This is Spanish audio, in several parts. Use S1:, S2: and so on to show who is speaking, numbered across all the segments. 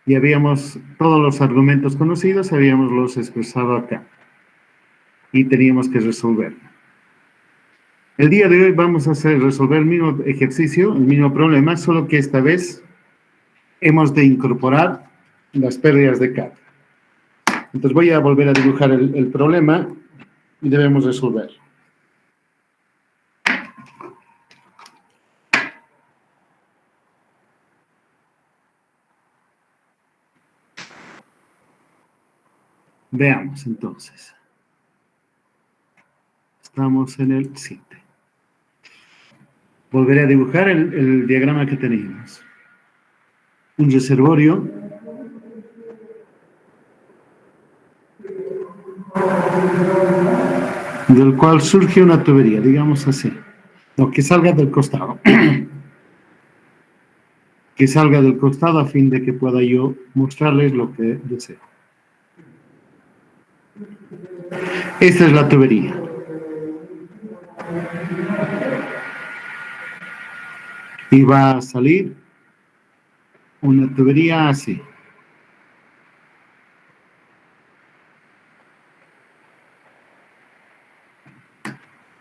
S1: Y habíamos todos los argumentos conocidos, habíamos los expresado acá. Y teníamos que resolver. El día de hoy vamos a resolver el mismo ejercicio, el mismo problema, solo que esta vez hemos de incorporar las pérdidas de carga. Entonces voy a volver a dibujar el problema y debemos resolver. Veamos entonces. Estamos en el 7. Volveré a dibujar el diagrama que teníamos. Un reservorio del cual surge una tubería, digamos así. No, que salga del costado. Que salga del costado a fin de que pueda yo mostrarles lo que deseo. Esta es la tubería. Y va a salir una tubería así.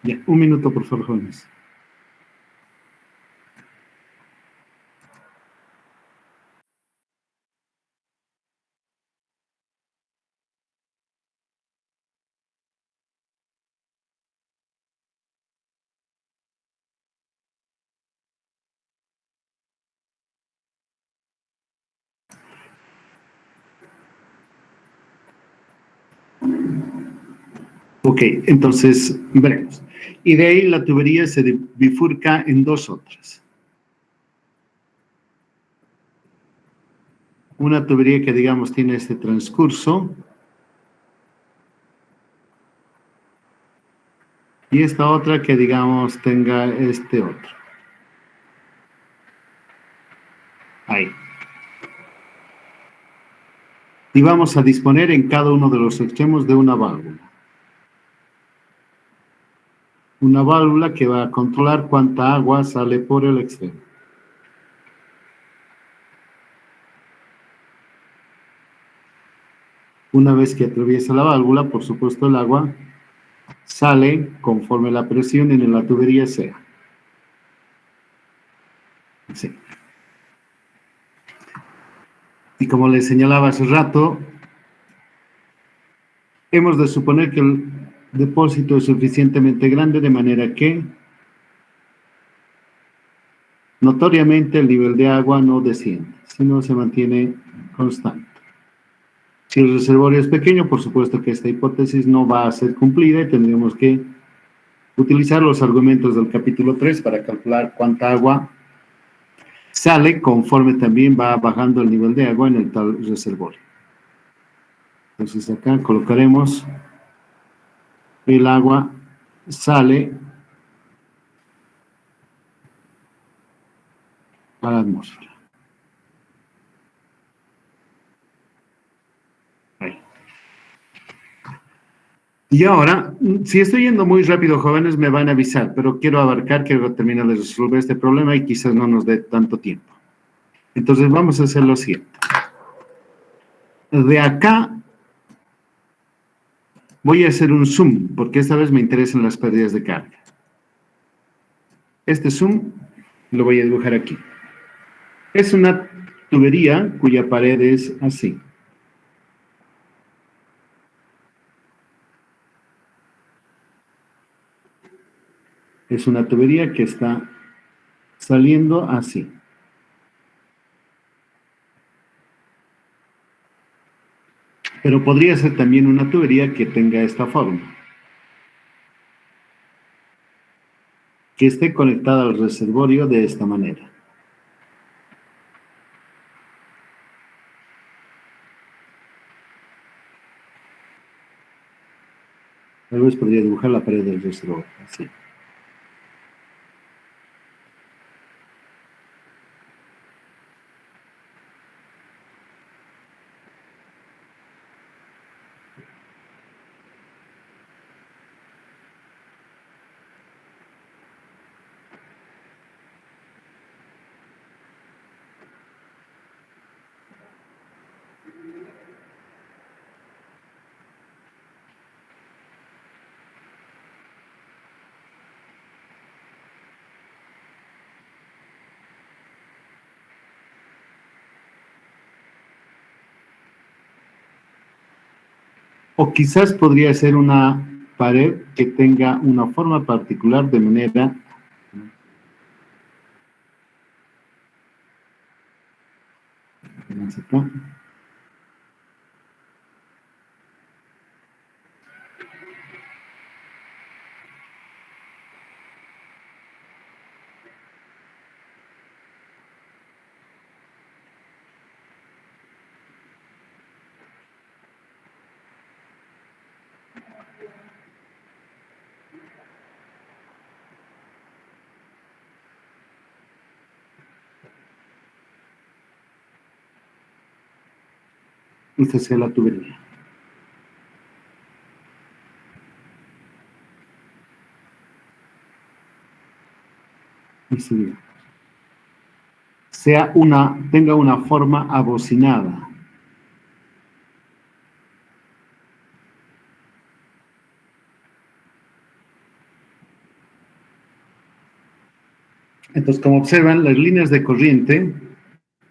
S1: Ya, un minuto, por favor, jóvenes. Ok, entonces veremos. Y de ahí la tubería se bifurca en dos otras. Una tubería que, digamos, tiene este transcurso. Y esta otra que, digamos, tenga este otro. Ahí. Y vamos a disponer en cada uno de los extremos de una válvula. Una válvula que va a controlar cuánta agua sale por el extremo. Una vez que atraviesa la válvula, por supuesto, el agua sale conforme la presión en la tubería sea. Sí. Y como les señalaba hace rato, hemos de suponer que el depósito es suficientemente grande de manera que notoriamente el nivel de agua no desciende, sino se mantiene constante. Si el reservorio es pequeño, por supuesto que esta hipótesis no va a ser cumplida y tendremos que utilizar los argumentos del capítulo 3 para calcular cuánta agua sale conforme también va bajando el nivel de agua en el tal reservorio. Entonces acá colocaremos el agua sale a la atmósfera. Ahí. Y ahora, si estoy yendo muy rápido, jóvenes, me van a avisar, pero quiero terminar de resolver este problema y quizás no nos dé tanto tiempo. Entonces vamos a hacer lo siguiente. De acá voy a hacer un zoom, porque esta vez me interesan las pérdidas de carga. Este zoom lo voy a dibujar aquí. Es una tubería cuya pared es así. Es una tubería que está saliendo así. Pero podría ser también una tubería que tenga esta forma. Que esté conectada al reservorio de esta manera. Tal vez podría dibujar la pared del reservorio, así. O quizás podría ser una pared que tenga una forma particular de manera... Acá. Esta sea la tubería. Y sigue. Tenga una forma abocinada. Entonces, como observan, las líneas de corriente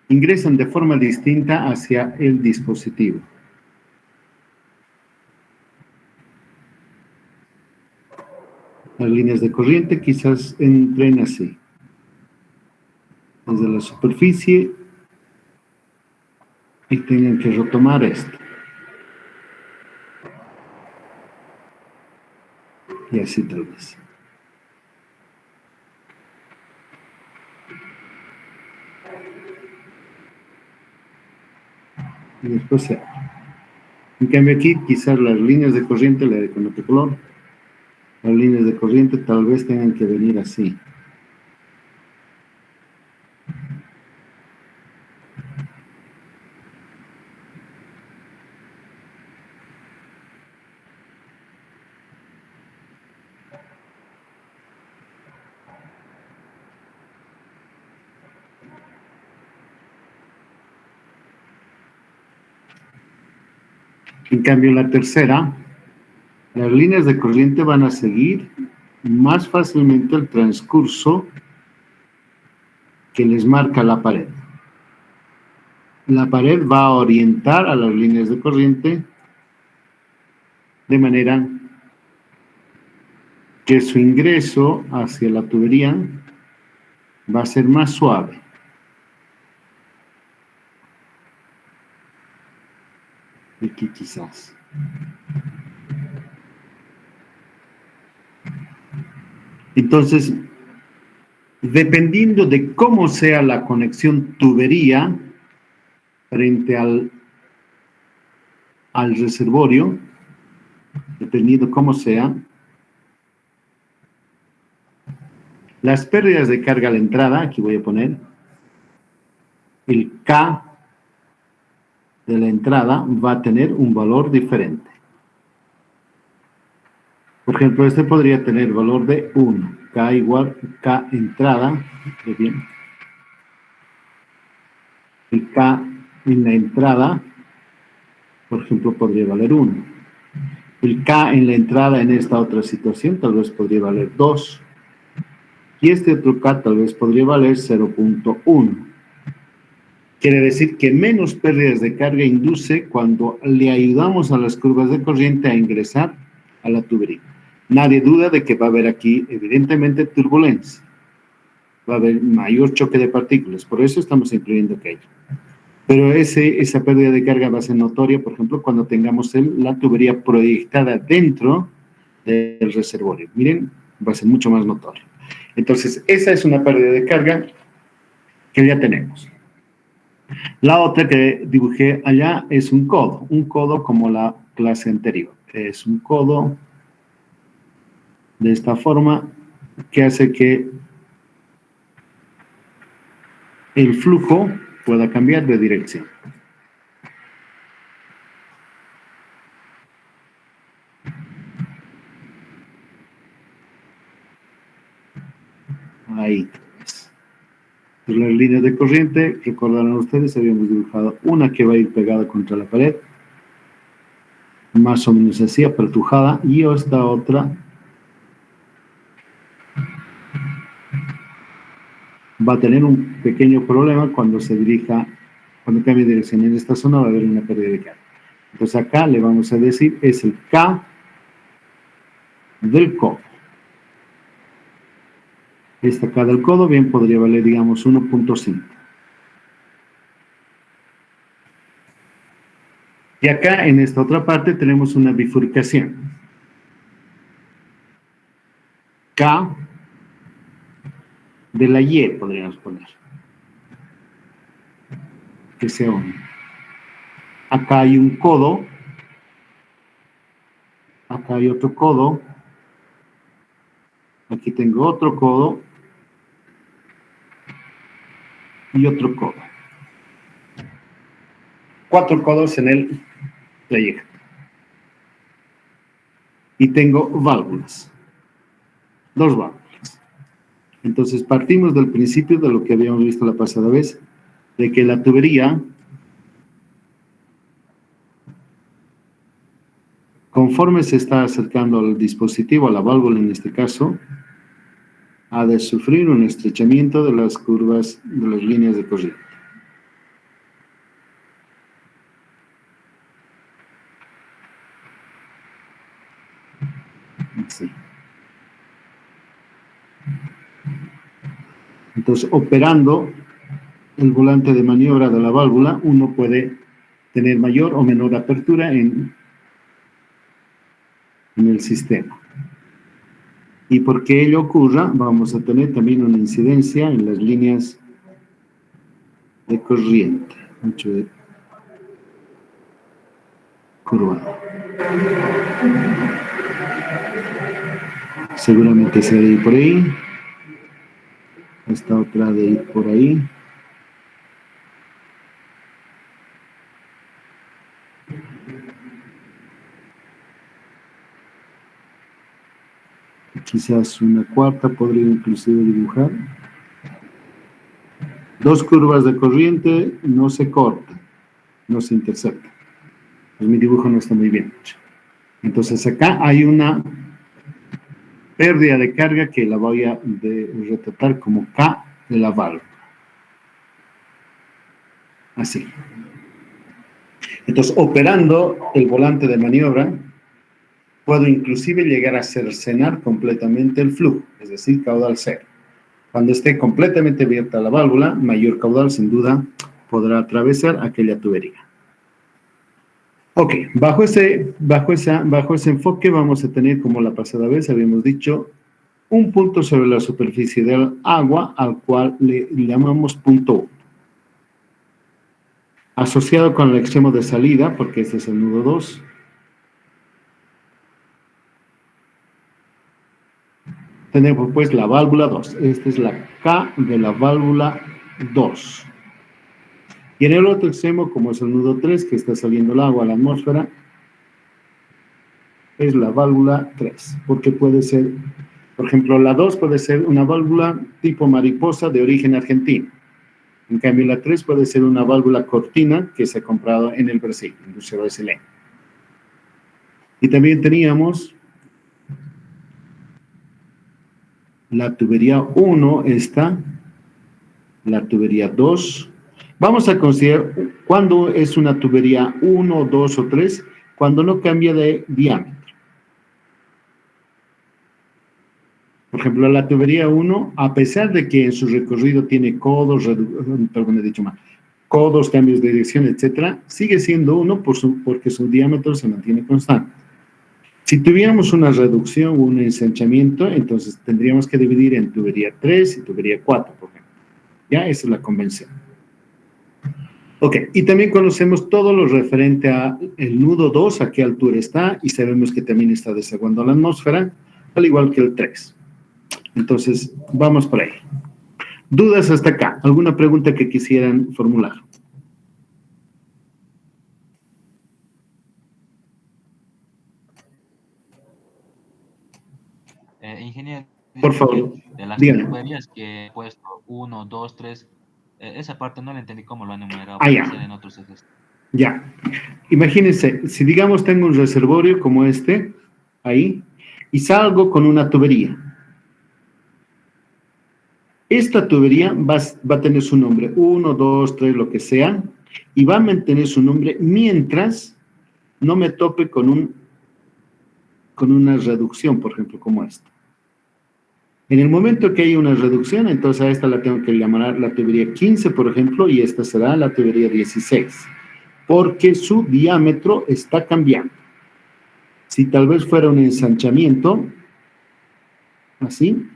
S1: ingresan de forma distinta hacia el dispositivo. Las líneas de corriente quizás entren así, desde la superficie, y tengan que retomar esto. Y así tal vez. Y después se abre. En cambio aquí quizás las líneas de corriente, le haré con otro color, las líneas de corriente tal vez tengan que venir así. En cambio la tercera, las líneas de corriente van a seguir más fácilmente el transcurso que les marca la pared. La pared va a orientar a las líneas de corriente de manera que su ingreso hacia la tubería va a ser más suave. Aquí quizás. Entonces, dependiendo de cómo sea la conexión tubería frente al reservorio, dependiendo cómo sea, las pérdidas de carga a la entrada, aquí voy a poner, el K de la entrada va a tener un valor diferente. Por ejemplo, este podría tener valor de 1, K igual K entrada, bien. El K en la entrada, por ejemplo, podría valer 1. El K en la entrada en esta otra situación tal vez podría valer 2. Y este otro K tal vez podría valer 0.1. Quiere decir que menos pérdidas de carga induce cuando le ayudamos a las curvas de corriente a ingresar a la tubería. Nadie duda de que va a haber aquí, evidentemente, turbulencia. Va a haber mayor choque de partículas, por eso estamos incluyendo aquello. Pero esa pérdida de carga va a ser notoria, por ejemplo, cuando tengamos la tubería proyectada dentro del reservorio. Miren, va a ser mucho más notorio. Entonces, esa es una pérdida de carga que ya tenemos. La otra que dibujé allá es un codo como la clase anterior. Es un codo de esta forma que hace que el flujo pueda cambiar de dirección. Ahí. Pues las líneas de corriente, recordarán ustedes, habíamos dibujado una que va a ir pegada contra la pared, más o menos así, apretujada, y esta otra va a tener un pequeño problema cuando se dirija, cuando cambie de dirección. En esta zona va a haber una pérdida de carga. Entonces acá le vamos a decir, es el K del codo. Esta K del codo bien podría valer, digamos, 1.5. Y acá en esta otra parte tenemos una bifurcación. K de la Y podríamos poner. Que sea 1. Acá hay un codo. Acá hay otro codo. Aquí tengo otro codo. Y otro codo. 4 codos en el trayecto. Y tengo válvulas. 2 válvulas. Entonces partimos del principio de lo que habíamos visto la pasada vez, de que la tubería, conforme se está acercando al dispositivo, a la válvula en este caso, ha de sufrir un estrechamiento de las curvas de las líneas de corriente. Así. Entonces, operando el volante de maniobra de la válvula, uno puede tener mayor o menor apertura en el sistema. Y porque ello ocurra, vamos a tener también una incidencia en las líneas de corriente. Mucho de curvado. Seguramente se ha de ir por ahí. Esta otra de ir por ahí. Quizás una cuarta podría inclusive dibujar. 2 curvas de corriente no se cortan, no se interceptan. Pues mi dibujo no está muy bien hecho. Entonces acá hay una pérdida de carga que la voy a retratar como K de la válvula. Así. Entonces, operando el volante de maniobra, puedo inclusive llegar a cercenar completamente el flujo, es decir, caudal cero. Cuando esté completamente abierta la válvula, mayor caudal sin duda podrá atravesar aquella tubería. Ok, bajo ese enfoque vamos a tener, como la pasada vez habíamos dicho, un punto sobre la superficie del agua al cual le llamamos punto 1. Asociado con el extremo de salida, porque este es el nudo 2, tenemos pues la válvula 2. Esta es la K de la válvula 2. Y en el otro extremo, como es el nudo 3, que está saliendo el agua a la atmósfera, es la válvula 3. Porque puede ser, por ejemplo, la 2 puede ser una válvula tipo mariposa de origen argentino. En cambio, la 3 puede ser una válvula cortina que se ha comprado en el Brasil, industria brasileña. Y también teníamos la tubería 1, esta, la tubería 2. Vamos a considerar cuándo es una tubería 1, 2 o 3, cuando no cambia de diámetro. Por ejemplo, la tubería 1, a pesar de que en su recorrido tiene codos, codos, cambios de dirección, etc., sigue siendo 1 porque su diámetro se mantiene constante. Si tuviéramos una reducción o un ensanchamiento, entonces tendríamos que dividir en tubería 3 y tubería 4, por ejemplo. Ya, esa es la convención. Ok, y también conocemos todo lo referente a el nudo 2, a qué altura está, y sabemos que también está desaguando a la atmósfera, al igual que el 3. Entonces, vamos por ahí. ¿Dudas hasta acá? ¿Alguna pregunta que quisieran formular?
S2: Ingeniero,
S1: Por favor,
S2: de las
S1: díganme.
S2: tuberías que he puesto 1, 2, 3, esa parte no la entendí cómo lo han enumerado.
S1: Ah,
S2: Puede
S1: ya.
S2: ser en otros ejes.
S1: Ya. Imagínense, si digamos tengo un reservorio como este, ahí, y salgo con una tubería. Esta tubería va a tener su nombre, 1, 2, 3, lo que sea, y va a mantener su nombre mientras no me tope con una reducción, por ejemplo, como esta. En el momento que hay una reducción, entonces a esta la tengo que llamar la tubería 15, por ejemplo, y esta será la tubería 16, porque su diámetro está cambiando. Si tal vez fuera un ensanchamiento, así,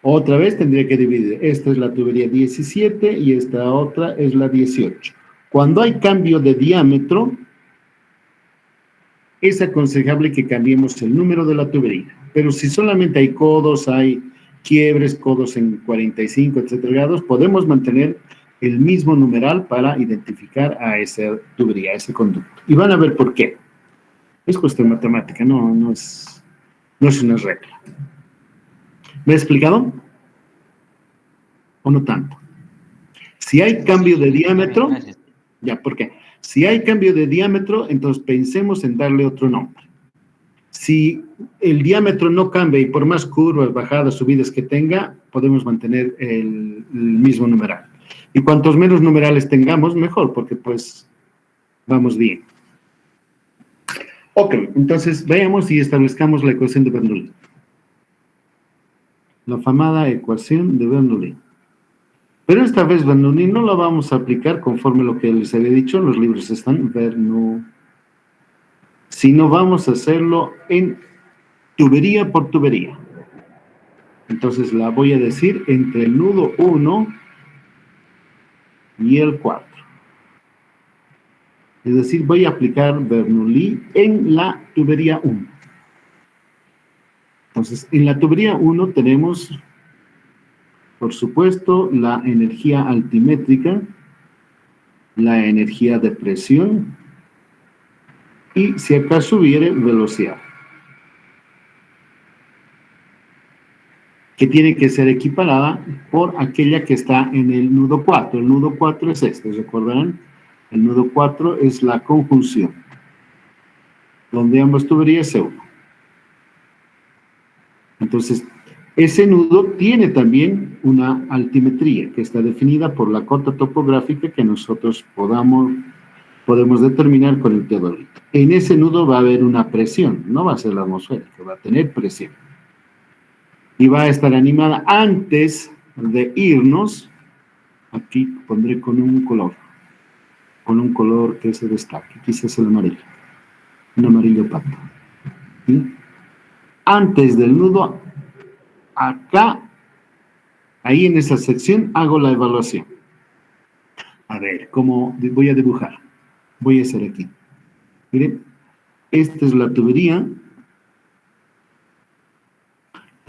S1: otra vez tendría que dividir. Esta es la tubería 17 y esta otra es la 18. Cuando hay cambio de diámetro, es aconsejable que cambiemos el número de la tubería. Pero si solamente hay codos, hay quiebres, codos en 45, etcétera grados, podemos mantener el mismo numeral para identificar a esa tubería, a ese conducto. Y van a ver por qué. Es cuestión matemática, no es una regla. ¿Me he explicado? ¿O no tanto? Si hay cambio de diámetro, ya, ¿por qué? Si hay cambio de diámetro, entonces pensemos en darle otro nombre. Si el diámetro no cambia y por más curvas, bajadas, subidas que tenga, podemos mantener el mismo numeral. Y cuantos menos numerales tengamos, mejor, porque pues vamos bien. Ok, entonces veamos y establezcamos la ecuación de Bernoulli. La famada ecuación de Bernoulli. Pero esta vez Bernoulli no la vamos a aplicar conforme lo que les había dicho, los libros están Bernoulli, sino vamos a hacerlo en tubería por tubería. Entonces la voy a decir entre el nudo 1 y el 4. Es decir, voy a aplicar Bernoulli en la tubería 1. Entonces, en la tubería 1 tenemos, por supuesto, la energía altimétrica, la energía de presión y, si acaso hubiere, velocidad, que tiene que ser equiparada por aquella que está en el nudo 4. El nudo 4 es este, ¿recordarán? El nudo 4 es la conjunción, donde ambas tuberías se unen. Entonces, ese nudo tiene también una altimetría que está definida por la cota topográfica que nosotros podemos determinar con el teodolito. En ese nudo va a haber una presión, no va a ser la atmosférica, va a tener presión. Y va a estar animada antes de irnos, aquí pondré con un color que se destaque, quizás el amarillo, un amarillo pato. ¿Sí? Antes del nudo, acá, ahí en esa sección, hago la evaluación. A ver, ¿cómo voy a dibujar? Voy a hacer aquí. Miren, esta es la tubería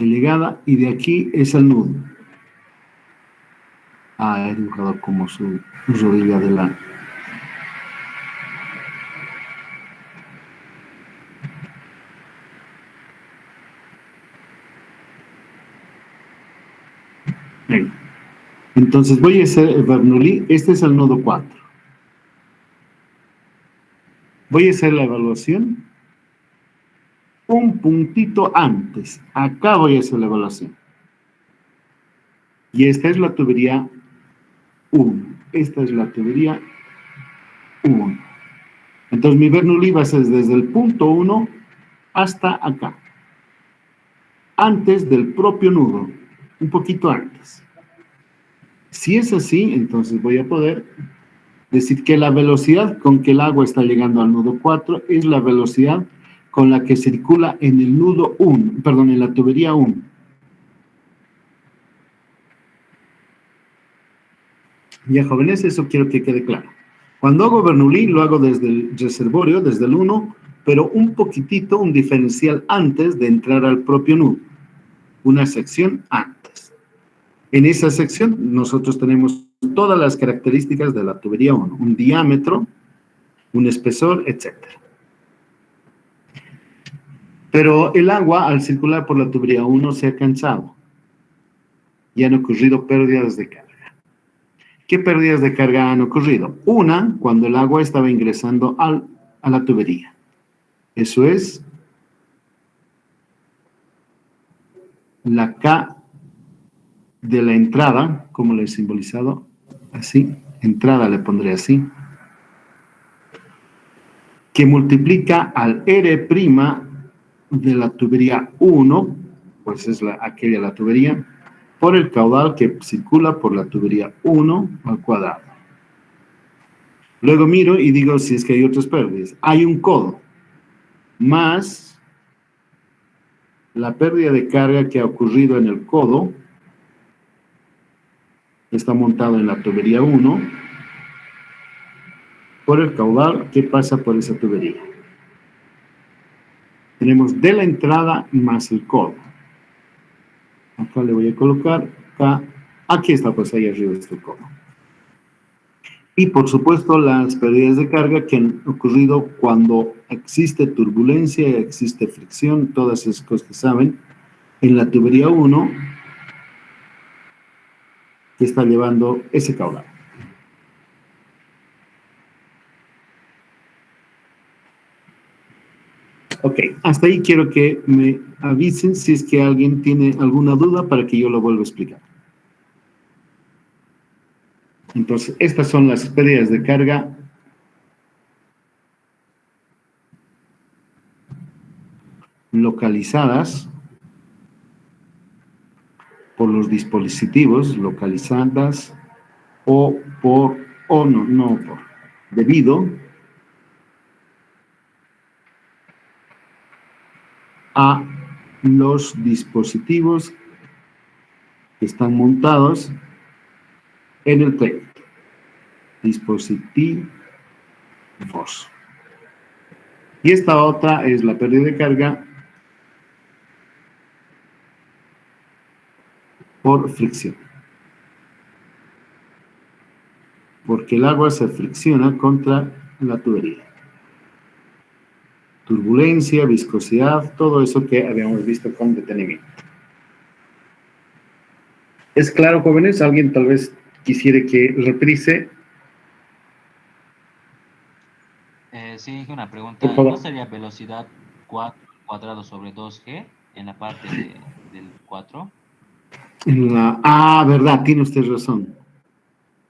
S1: de llegada y de aquí es el nudo. He dibujado como su rodilla de la... Bien. Entonces voy a hacer el Bernoulli, este es el nudo 4. Voy a hacer la evaluación un puntito antes. Acá voy a hacer la evaluación. Y esta es la tubería 1. Esta es la tubería 1. Entonces mi Bernoulli va a ser desde el punto 1 hasta acá. Antes del propio nudo. Un poquito antes. Si es así, entonces voy a poder decir que la velocidad con que el agua está llegando al nudo 4 es la velocidad con la que circula en el nudo 1, perdón, en la tubería 1. Ya, jóvenes, eso quiero que quede claro. Cuando hago Bernoulli, lo hago desde el reservorio, desde el 1, pero un poquitito, un diferencial antes de entrar al propio nudo. Una sección antes. En esa sección nosotros tenemos todas las características de la tubería 1, un diámetro, un espesor, etc. Pero el agua, al circular por la tubería 1, se ha cansado. Y han ocurrido pérdidas de carga. ¿Qué pérdidas de carga han ocurrido? Una, cuando el agua estaba ingresando a la tubería. Eso es la K de la entrada, como le he simbolizado, así, entrada le pondré así. que multiplica al R' de la tubería 1, pues es aquella la tubería, por el caudal que circula por la tubería 1 al cuadrado. Luego miro y digo si es que hay otras pérdidas. Hay un codo, más la pérdida de carga que ha ocurrido en el codo, que está montado en la tubería 1, por el caudal que pasa por esa tubería. Tenemos de la entrada más el codo. Acá le voy a colocar K. Aquí está, pues ahí arriba está el codo. Y por supuesto las pérdidas de carga que han ocurrido cuando existe turbulencia, existe fricción, todas esas cosas que saben, en la tubería 1 que está llevando ese caudal. Ok, hasta ahí quiero que me avisen si es que alguien tiene alguna duda para que yo lo vuelva a explicar. Entonces, estas son las pérdidas de carga localizadas por los dispositivos, localizadas debido a los dispositivos que están montados en el trayecto. Dispositivos. Y esta otra es la pérdida de carga por fricción. Porque el agua se fricciona contra la tubería. Turbulencia, viscosidad, todo eso que habíamos visto con detenimiento. ¿Es claro, jóvenes? ¿Alguien tal vez quisiera que reprise?
S2: Sí, una pregunta. ¿No sería velocidad 4 cuadrado sobre 2G en la parte del 4?
S1: Verdad, tiene usted razón.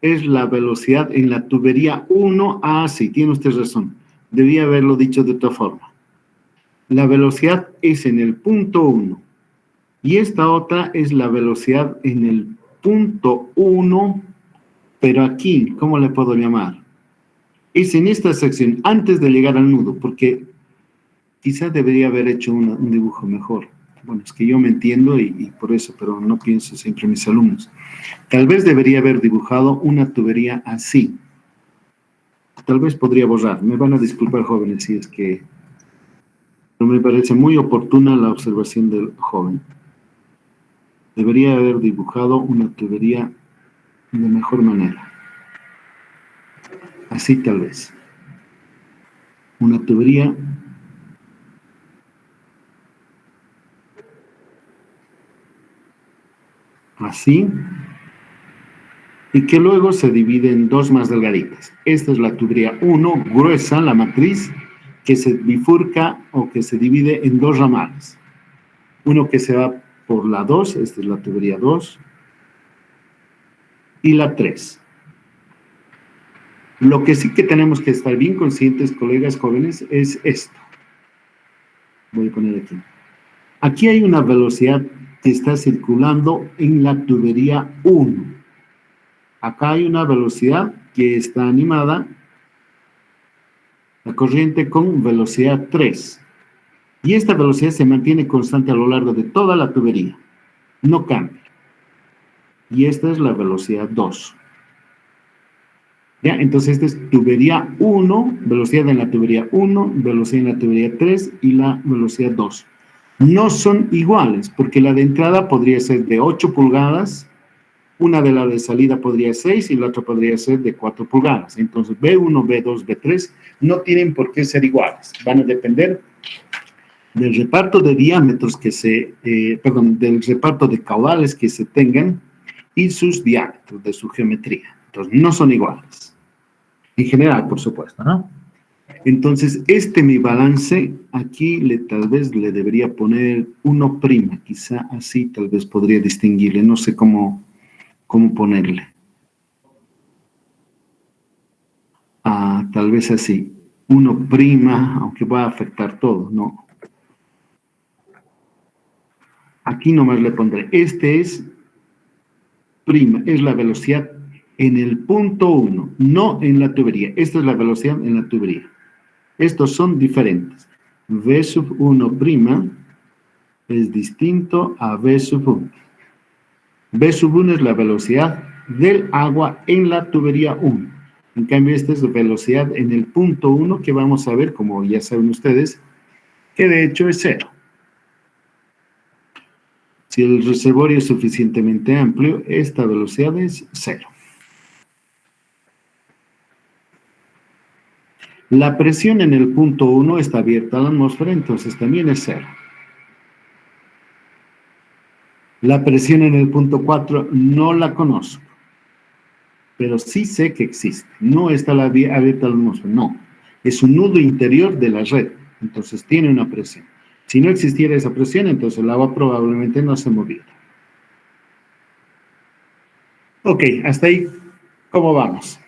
S1: Es la velocidad en la tubería 1. Sí, tiene usted razón. Debía haberlo dicho de otra forma. La velocidad es en el punto 1. Y esta otra es la velocidad en el punto 1, pero aquí, ¿cómo le puedo llamar? Es en esta sección, antes de llegar al nudo, porque quizás debería haber hecho un dibujo mejor. Bueno, es que yo me entiendo y por eso, pero no pienso siempre en mis alumnos. Tal vez debería haber dibujado una tubería así. Tal vez podría borrar. Me van a disculpar, jóvenes, si es que no me parece muy oportuna la observación del joven. Debería haber dibujado una tubería de mejor manera. Así tal vez. Una tubería así, y que luego se divide en dos más delgaditas. Esta es la tubería 1, gruesa, la matriz, que se bifurca o que se divide en dos ramales. Uno que se va por la 2, esta es la tubería 2, y la 3. Lo que sí que tenemos que estar bien conscientes, colegas jóvenes, es esto. Voy a poner aquí. Aquí hay una velocidad que está circulando en la tubería 1. Acá hay una velocidad que está animada, la corriente con velocidad 3. Y esta velocidad se mantiene constante a lo largo de toda la tubería. No cambia. Y esta es la velocidad 2. ¿Ya? Entonces esta es tubería 1, velocidad en la tubería 1, velocidad en la tubería 3 y la velocidad 2. No son iguales, porque la de entrada podría ser de 8 pulgadas, una de la de salida podría ser 6 y la otra podría ser de 4 pulgadas. Entonces B1, B2, B3 no tienen por qué ser iguales. Van a depender del reparto de diámetros del reparto de caudales que se tengan y sus diámetros de su geometría. Entonces no son iguales. En general, por supuesto, ¿no? Entonces, mi balance, aquí tal vez le debería poner 1', quizá así tal vez podría distinguirle, no sé cómo ponerle. Tal vez así. 1', aunque va a afectar todo, no. Aquí nomás le pondré, este es prima, es la velocidad en el punto 1, no en la tubería. Esta es la velocidad en la tubería. Estos son diferentes. V sub 1' es distinto a V sub 1. V sub 1 es la velocidad del agua en la tubería 1. En cambio, esta es la velocidad en el punto 1 que vamos a ver, como ya saben ustedes, que de hecho es 0. Si el reservorio es suficientemente amplio, esta velocidad es 0. La presión en el punto 1 está abierta a la atmósfera, entonces también es 0. La presión en el punto 4 no la conozco, pero sí sé que existe. No está abierta a la atmósfera, no. Es un nudo interior de la red, entonces tiene una presión. Si no existiera esa presión, entonces el agua probablemente no se moviera. Ok, hasta ahí, ¿cómo vamos?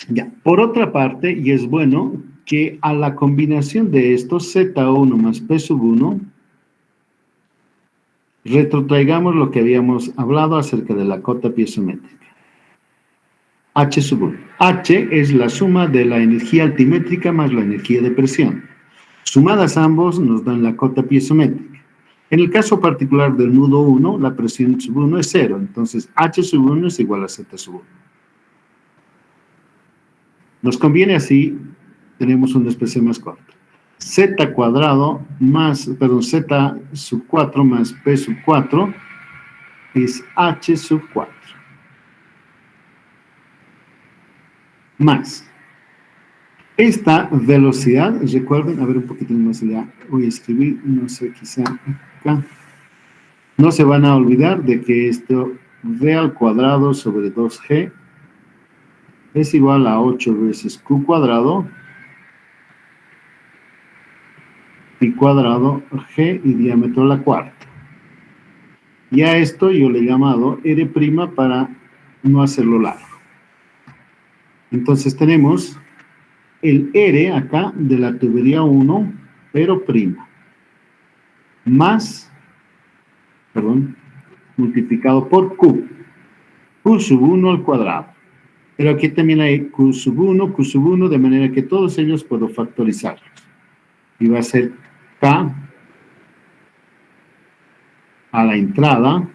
S1: Ya, por otra parte, y es bueno que a la combinación de estos Z1 más P sub 1, retrotraigamos lo que habíamos hablado acerca de la cota piezométrica. H sub 1. H es la suma de la energía altimétrica más la energía de presión. Sumadas ambos nos dan la cota piezométrica. En el caso particular del nudo 1, la presión sub 1 es 0, entonces H sub 1 es igual a Z sub 1. Nos conviene así, tenemos una especie más corta. Z cuadrado más, perdón, Z sub 4 más P sub 4 es H sub 4. Más. Esta velocidad, recuerden, a ver un poquitín más allá, voy a escribir, no sé, quizá acá. No se van a olvidar de que esto V al cuadrado sobre 2G es igual a 8 veces Q cuadrado pi cuadrado G y diámetro a la cuarta. Y a esto yo le he llamado R' para no hacerlo largo. Entonces tenemos el R acá de la tubería 1, pero prima, más, perdón, multiplicado por Q, Q sub 1 al cuadrado. Pero aquí también hay Q sub 1, de manera que todos ellos puedo factorizarlos. Y va a ser K a la entrada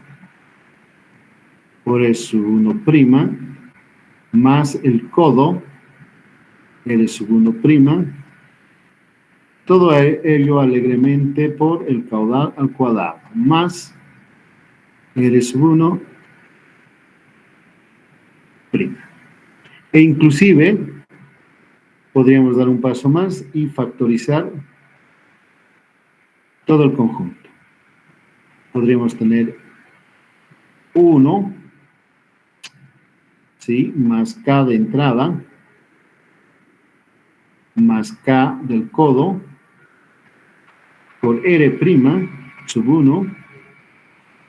S1: por E sub 1' más el codo R sub 1', todo ello alegremente por el caudal al cuadrado, más R sub 1'. E inclusive podríamos dar un paso más y factorizar todo el conjunto. Podríamos tener 1, ¿sí? Más K de entrada, más K del codo, por R' sub 1,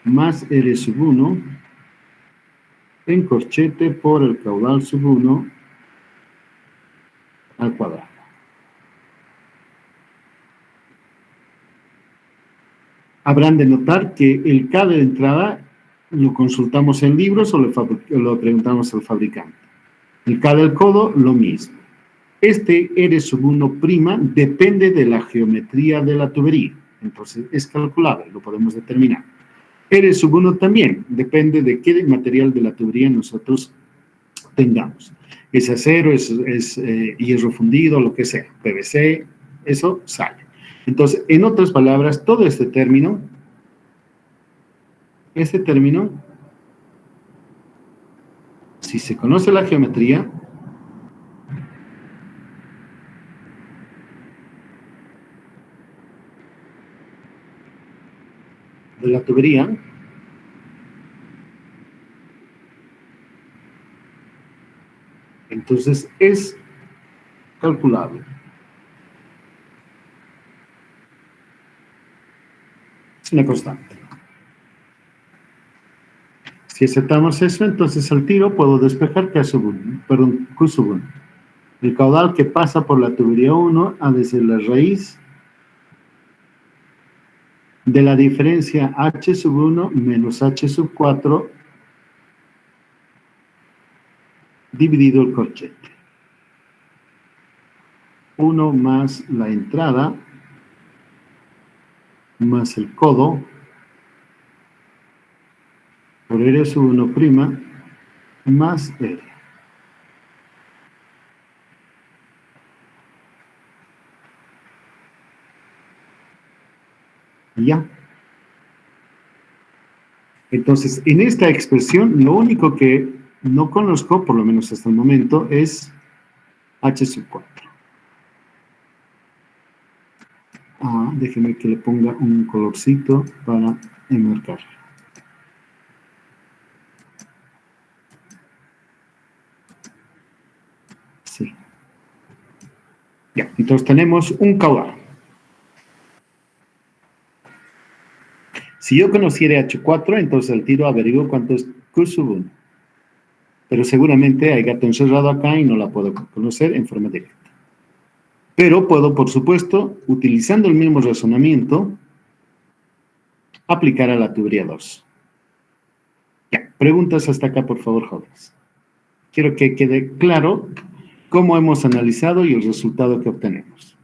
S1: más R sub 1, en corchete por el caudal sub 1 al cuadrado. Habrán de notar que el K de entrada lo consultamos en libros o lo preguntamos al fabricante. El K del codo, lo mismo. Este R sub 1' depende de la geometría de la tubería. Entonces es calculable, lo podemos determinar. R sub 1 también depende de qué material de la tubería nosotros tengamos. Es acero, es hierro fundido, lo que sea, PVC, eso sale. Entonces, en otras palabras, todo este término, si se conoce la geometría, de la tubería, entonces es calculable. Es una constante. Si aceptamos eso, entonces al tiro puedo despejar Q sub 1, perdón, Q sub 1. El caudal que pasa por la tubería 1 ha de ser la raíz de la diferencia H sub 1 menos H sub 4 dividido el corchete. 1 más la entrada más el codo por R sub 1' más R. Ya. Entonces, en esta expresión, lo único que no conozco, por lo menos hasta el momento, es H sub 4. Déjeme que le ponga un colorcito para enmarcar. Sí. Ya, entonces tenemos un caudal. Si yo conociera H4, entonces al tiro averiguo cuánto es Q sub 1. Pero seguramente hay gato encerrado acá y no la puedo conocer en forma directa. Pero puedo, por supuesto, utilizando el mismo razonamiento, aplicar a la tubería 2. Ya, preguntas hasta acá, por favor, jóvenes. Quiero que quede claro cómo hemos analizado y el resultado que obtenemos.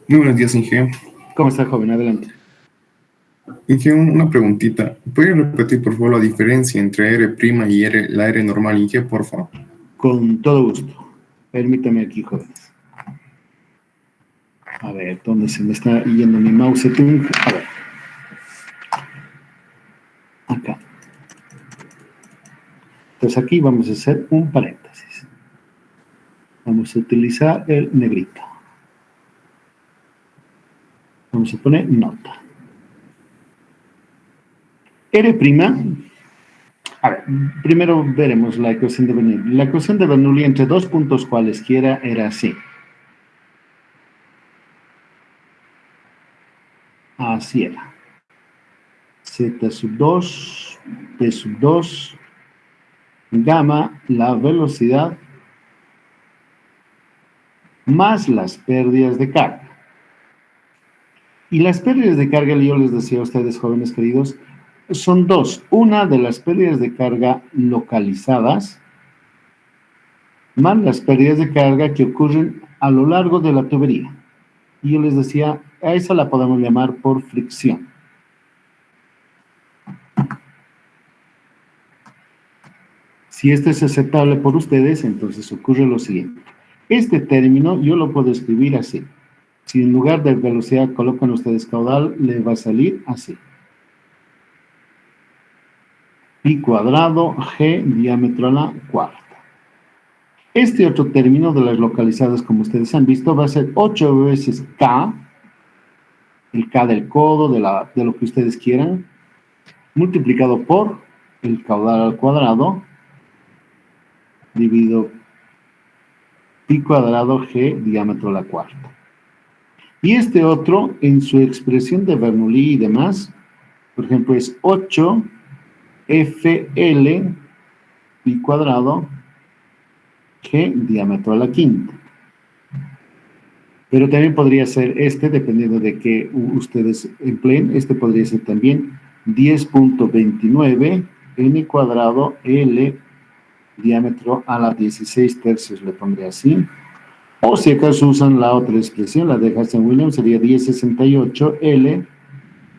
S3: Muy buenos días, Inge.
S1: ¿Cómo está, joven? Adelante.
S3: Inge, una preguntita. ¿Puede repetir, por favor, la diferencia entre R' y R, la R normal, Inge, por favor?
S1: Con todo gusto. Permítame aquí, jóvenes. A ver, ¿dónde se me está yendo mi mouse? A ver. Acá. Entonces aquí vamos a hacer un paréntesis. Vamos a utilizar el negrito. Vamos a poner nota. R', a ver, primero veremos la ecuación de Bernoulli. La ecuación de Bernoulli entre dos puntos cualesquiera era así. Así era. Z sub 2, P sub 2, gamma, la velocidad, más las pérdidas de carga. Y las pérdidas de carga, yo les decía a ustedes, jóvenes queridos, son dos. Una de las pérdidas de carga localizadas, más las pérdidas de carga que ocurren a lo largo de la tubería. Y yo les decía, a esa la podemos llamar por fricción. Si esto es aceptable por ustedes, entonces ocurre lo siguiente. Este término yo lo puedo escribir así. Si en lugar de velocidad colocan ustedes caudal, le va a salir así. Pi cuadrado G diámetro a la cuarta. Este otro término de las localizadas, como ustedes han visto, va a ser 8 veces K, el K del codo, de lo que ustedes quieran, multiplicado por el caudal al cuadrado, dividido pi cuadrado G diámetro a la cuarta. Y este otro, en su expresión de Bernoulli y demás, por ejemplo, es 8 FL pi cuadrado G diámetro a la quinta. Pero también podría ser este, dependiendo de qué ustedes empleen, este podría ser también 10.29 N cuadrado L diámetro a la 16 tercios, le pondré así. O si acaso usan la otra expresión, la de Hazen-Williams, sería 1068 L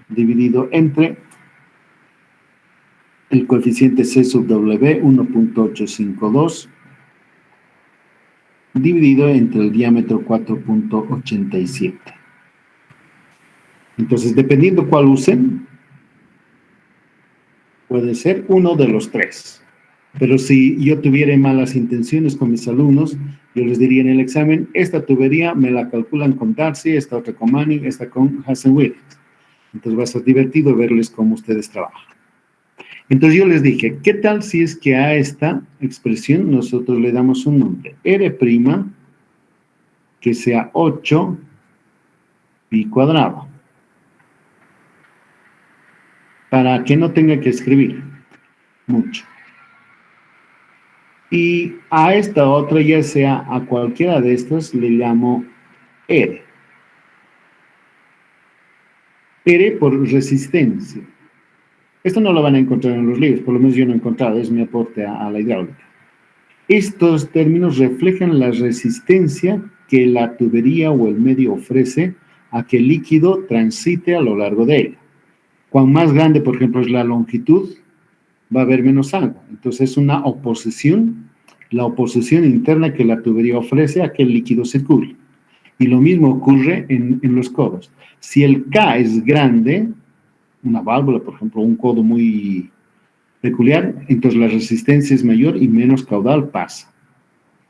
S1: dividido entre el coeficiente C sub W, 1.852, dividido entre el diámetro 4.87. Entonces, dependiendo cuál usen, puede ser uno de los tres. Pero si yo tuviera malas intenciones con mis alumnos, yo les diría en el examen, esta tubería me la calculan con Darcy, esta otra con Manning, esta con Hazen-Williams. Entonces va a ser divertido verles cómo ustedes trabajan. Entonces yo les dije, ¿qué tal si es que a esta expresión nosotros le damos un nombre? R', que sea 8 pi cuadrado. para que no tenga que escribir mucho. Y a esta otra, ya sea a cualquiera de estas, le llamo R. R por resistencia. Esto no lo van a encontrar en los libros, por lo menos yo no he encontrado, es mi aporte a la hidráulica. Estos términos reflejan la resistencia que la tubería o el medio ofrece a que el líquido transite a lo largo de ella. Cuanto más grande, por ejemplo, es la longitud, va a haber menos agua. Entonces es una oposición, la oposición interna que la tubería ofrece a que el líquido circule. Y lo mismo ocurre en los codos. Si el K es grande, una válvula, por ejemplo, un codo muy peculiar, entonces la resistencia es mayor y menos caudal pasa.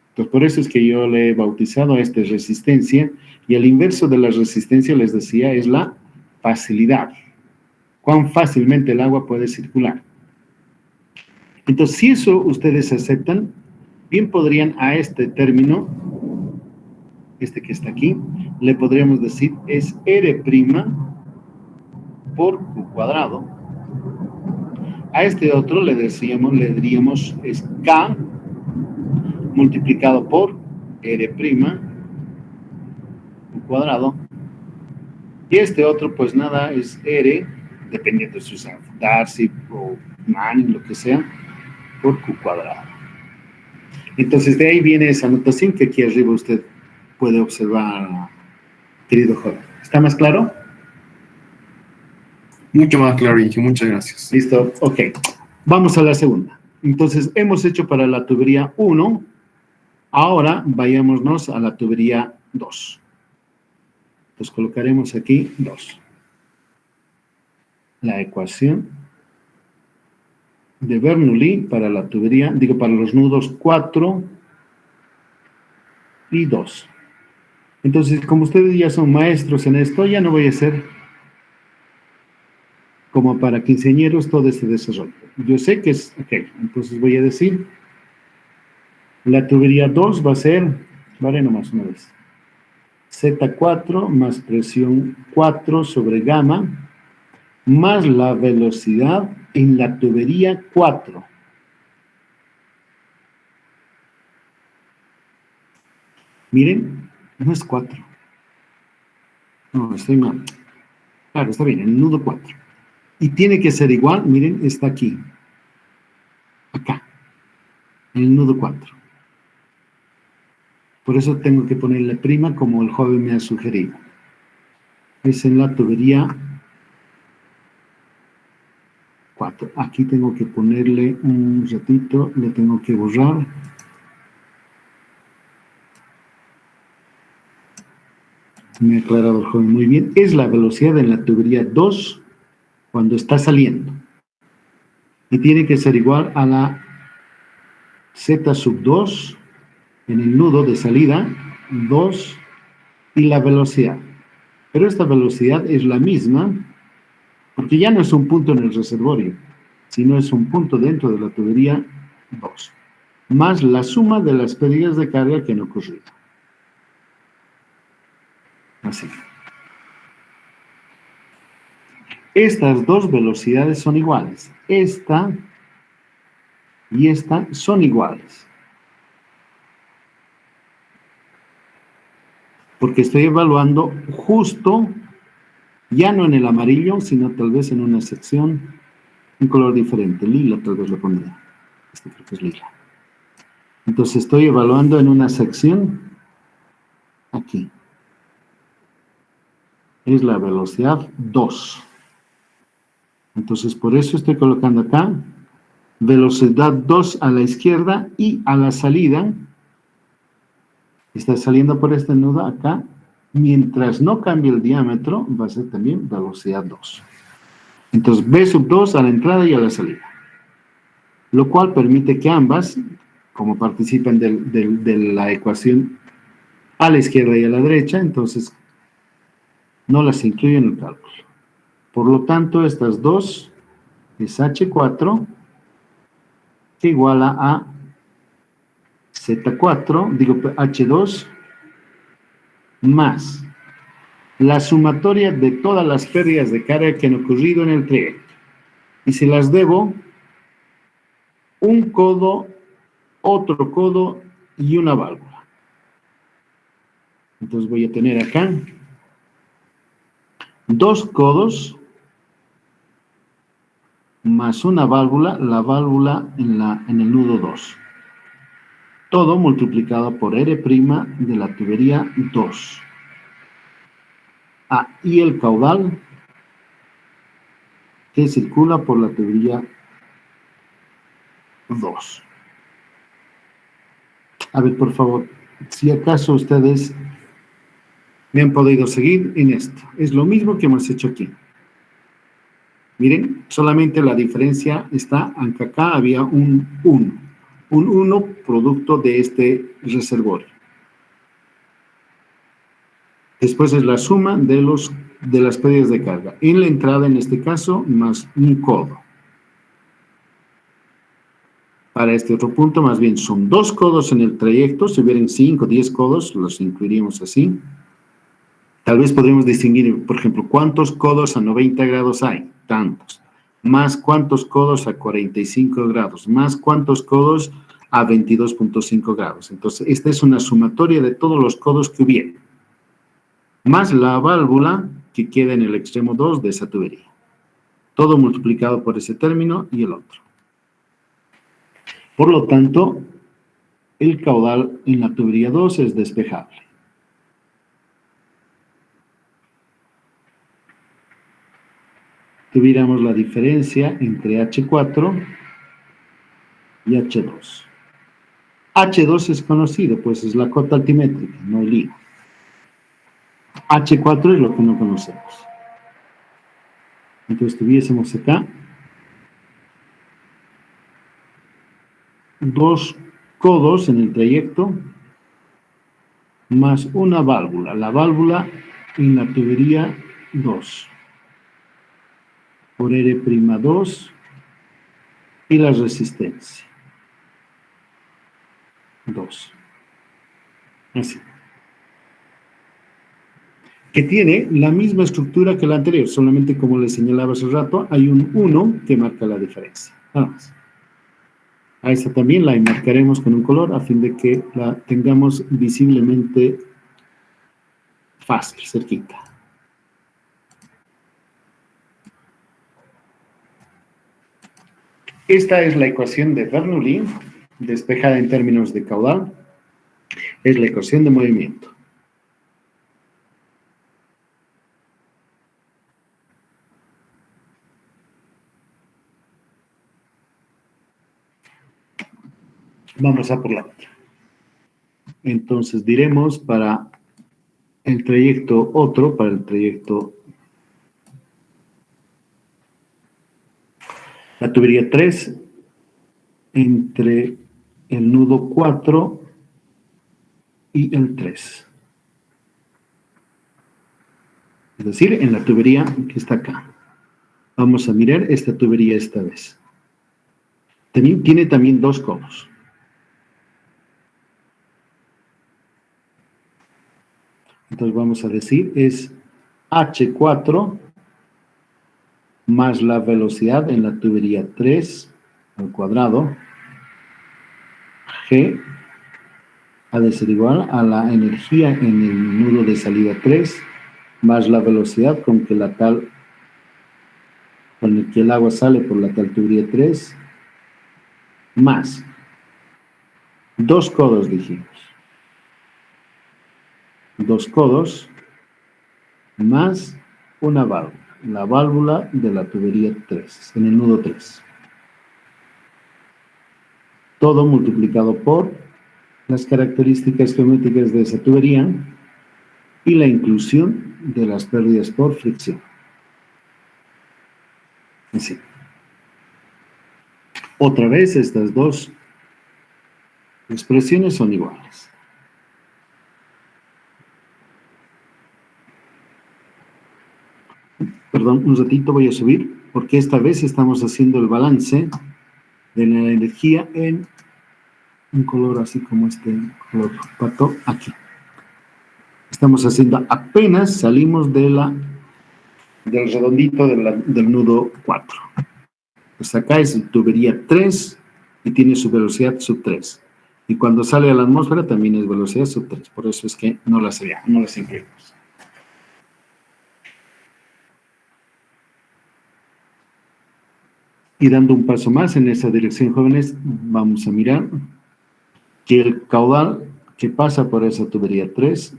S1: Entonces por eso es que yo le he bautizado a esta resistencia, y el inverso de la resistencia, les decía, es la facilidad. Cuán fácilmente el agua puede circular. Entonces, si eso ustedes aceptan, bien podrían a este término, este que está aquí, le podríamos decir es R' por Q cuadrado. A este otro le diríamos es K multiplicado por R' Q cuadrado. Y este otro, pues nada, es R, dependiendo si usa Darcy o Manning, lo que sea, por Q cuadrado. Entonces, de ahí viene esa notación que aquí arriba usted puede observar, querido joven. ¿Está más claro?
S3: Mucho más claro, Inge, muchas gracias.
S1: Listo, ok. Vamos a la segunda. Entonces, hemos hecho para la tubería 1, ahora vayámonos a la tubería 2. Entonces, colocaremos aquí 2. La ecuación de Bernoulli para la tubería, para los nudos 4 y 2. Entonces, como ustedes ya son maestros en esto, ya no voy a hacer como para quinceañeros todo este desarrollo. Yo sé que es, ok, entonces voy a decir, la tubería 2 va a ser, vale, nomás una vez, Z4 más presión 4 sobre gamma, más la velocidad en la tubería 4. Miren, no es 4. No, estoy mal. Claro, está bien, el nudo 4. Y tiene que ser igual, miren, está aquí. Acá. El nudo 4. Por eso tengo que ponerle prima como el joven me ha sugerido. Es en la tubería 4. Aquí tengo que ponerle un ratito, le tengo que borrar. Me ha aclarado el joven muy bien. Es la velocidad en la tubería 2 cuando está saliendo. Y tiene que ser igual a la Z sub 2 en el nudo de salida 2 y la velocidad. Pero esta velocidad es la misma porque ya no es un punto en el reservorio, sino es un punto dentro de la tubería 2, más la suma de las pérdidas de carga que han ocurrido. Así. Estas dos velocidades son iguales. Esta y esta son iguales. Porque estoy evaluando justo, ya no en el amarillo, sino tal vez en una sección, un color diferente, lila tal vez lo pondría. Este creo que es lila. Entonces estoy evaluando en una sección, aquí. Es la velocidad 2. Entonces por eso estoy colocando acá, velocidad 2 a la izquierda y a la salida, está saliendo por este nudo acá, mientras no cambie el diámetro, va a ser también velocidad 2. Entonces, B sub 2 a la entrada y a la salida. Lo cual permite que ambas, como participan de la ecuación a la izquierda y a la derecha, entonces no las incluyo en el cálculo. Por lo tanto, estas dos es H4, que iguala a Z4, H2, más la sumatoria de todas las pérdidas de carga que han ocurrido en el trayecto. Y si las debo, un codo, otro codo y una válvula. Entonces voy a tener acá 2 codos más una válvula, la válvula en el nudo 2. Todo multiplicado por R' de la tubería 2. Y el caudal que circula por la tubería 2. A ver, por favor, si acaso ustedes me han podido seguir en esto. Es lo mismo que hemos hecho aquí. Miren, solamente la diferencia está en que acá había un 1. Un 1 producto de este reservorio. Después es la suma de las pérdidas de carga. En la entrada, en este caso, más un codo. Para este otro punto, más bien, son 2 codos en el trayecto. Si hubieran 5 o 10 codos, los incluiríamos así. Tal vez podríamos distinguir, por ejemplo, ¿cuántos codos a 90 grados hay? Tantos. Más cuántos codos a 45 grados. Más cuántos codos a 22.5 grados. Entonces, esta es una sumatoria de todos los codos que hubiera. Más la válvula que queda en el extremo 2 de esa tubería. Todo multiplicado por ese término y el otro. Por lo tanto, el caudal en la tubería 2 es despejable. Tuviéramos la diferencia entre H4 y H2. H2 es conocido, pues es la cota altimétrica, no el lío. H4 es lo que no conocemos. Entonces tuviésemos acá 2 codos en el trayecto más una válvula. La válvula en la tubería 2 por R'2 y la resistencia 2. Así. Que tiene la misma estructura que la anterior, solamente como les señalaba hace rato, hay un 1 que marca la diferencia. Nada más. A esta también la enmarcaremos con un color a fin de que la tengamos visiblemente fácil, cerquita. Esta es la ecuación de Bernoulli, despejada en términos de caudal. Es la ecuación de movimiento. Vamos a por la otra. Entonces diremos para el trayecto otro, para el trayecto la tubería 3, entre el nudo 4 y el 3. Es decir, en la tubería que está acá. Vamos a mirar esta tubería esta vez. Tiene también 2 codos. Entonces vamos a decir es H4 más la velocidad en la tubería 3 al cuadrado, G ha de ser igual a la energía en el nudo de salida 3 más la velocidad con el que el agua sale por la tal tubería 3 más 2 codos, dijimos. 2 codos más una válvula. La válvula de la tubería 3, en el nudo 3. Todo multiplicado por las características geométricas de esa tubería y la inclusión de las pérdidas por fricción. Así. Otra vez, estas dos expresiones son iguales. Perdón, un ratito voy a subir, porque esta vez estamos haciendo el balance de la energía en un color así como este color pato aquí. Estamos haciendo, apenas salimos del redondito del nudo 4. Pues acá es tubería 3 y tiene su velocidad sub 3. Y cuando sale a la atmósfera también es velocidad sub 3. Por eso es que no las incluimos. Y dando un paso más en esa dirección, jóvenes, vamos a mirar que el caudal que pasa por esa tubería 3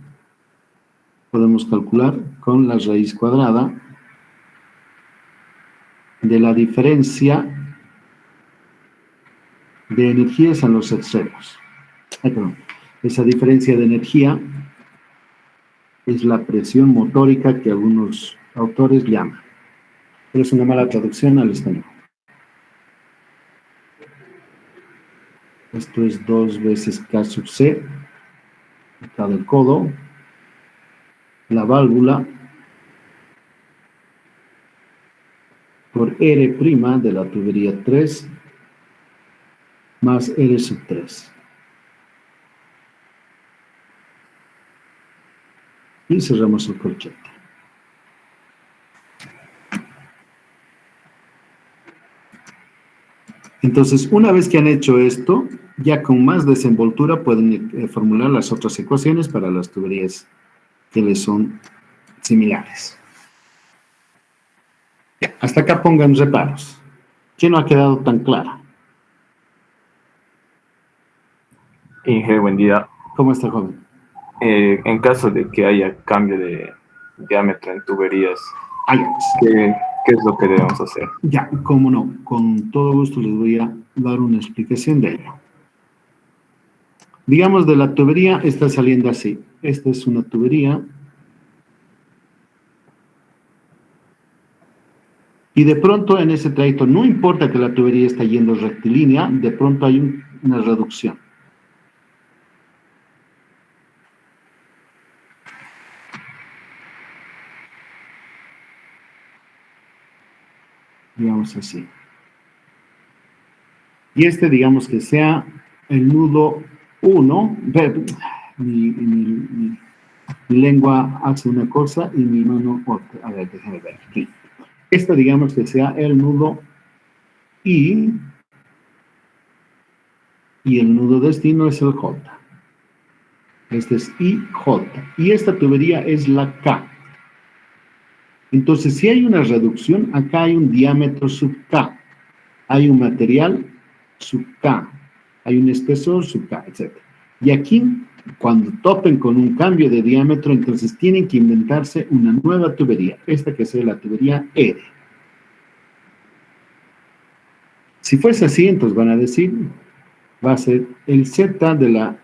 S1: podemos calcular con la raíz cuadrada de la diferencia de energías en los extremos. Esa diferencia de energía es la presión motórica que algunos autores llaman, pero es una mala traducción al español. Esto es 2 veces K sub C, K del codo, la válvula, por R' de la tubería 3, más R sub 3. Y cerramos el corchete. Entonces, una vez que han hecho esto, ya con más desenvoltura pueden formular las otras ecuaciones para las tuberías que les son similares. Ya, hasta acá pongan reparos. ¿Qué no ha quedado tan clara?
S4: Inge, buen día.
S1: ¿Cómo está, joven?
S4: En caso de que haya cambio de diámetro en tuberías, ¿qué es lo que debemos hacer?
S1: Ya, cómo no, con todo gusto les voy a dar una explicación de ello. Digamos, de la tubería está saliendo así. Esta es una tubería. Y de pronto en ese trayecto, no importa que la tubería esté yendo rectilínea, de pronto hay una reducción. Digamos así. Y digamos que sea el nudo 1. Mi lengua hace una cosa y mi mano otra. A ver, déjame ver. Aquí. Digamos que sea el nudo I. Y el nudo destino es el J. Este es IJ. Y esta tubería es la K. Entonces, si hay una reducción, acá hay un diámetro sub K. Hay un material sub K. Hay un espesor sub K, etc. Y aquí, cuando topen con un cambio de diámetro, entonces tienen que inventarse una nueva tubería. Esta que sea la tubería R. Si fuese así, entonces van a decir, va a ser el Z del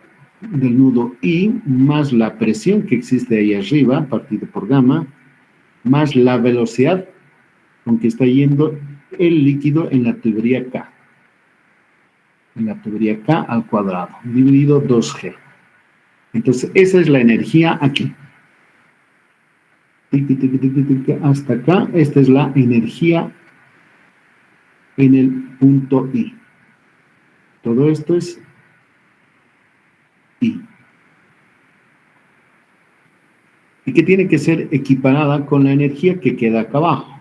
S1: nudo I más la presión que existe ahí arriba, partido por gamma, más la velocidad con que está yendo el líquido en la tubería K. En la tubería K al cuadrado, dividido 2G. Entonces, esa es la energía aquí. Hasta acá, esta es la energía en el punto I. Todo esto es I. Y que tiene que ser equiparada con la energía que queda acá abajo.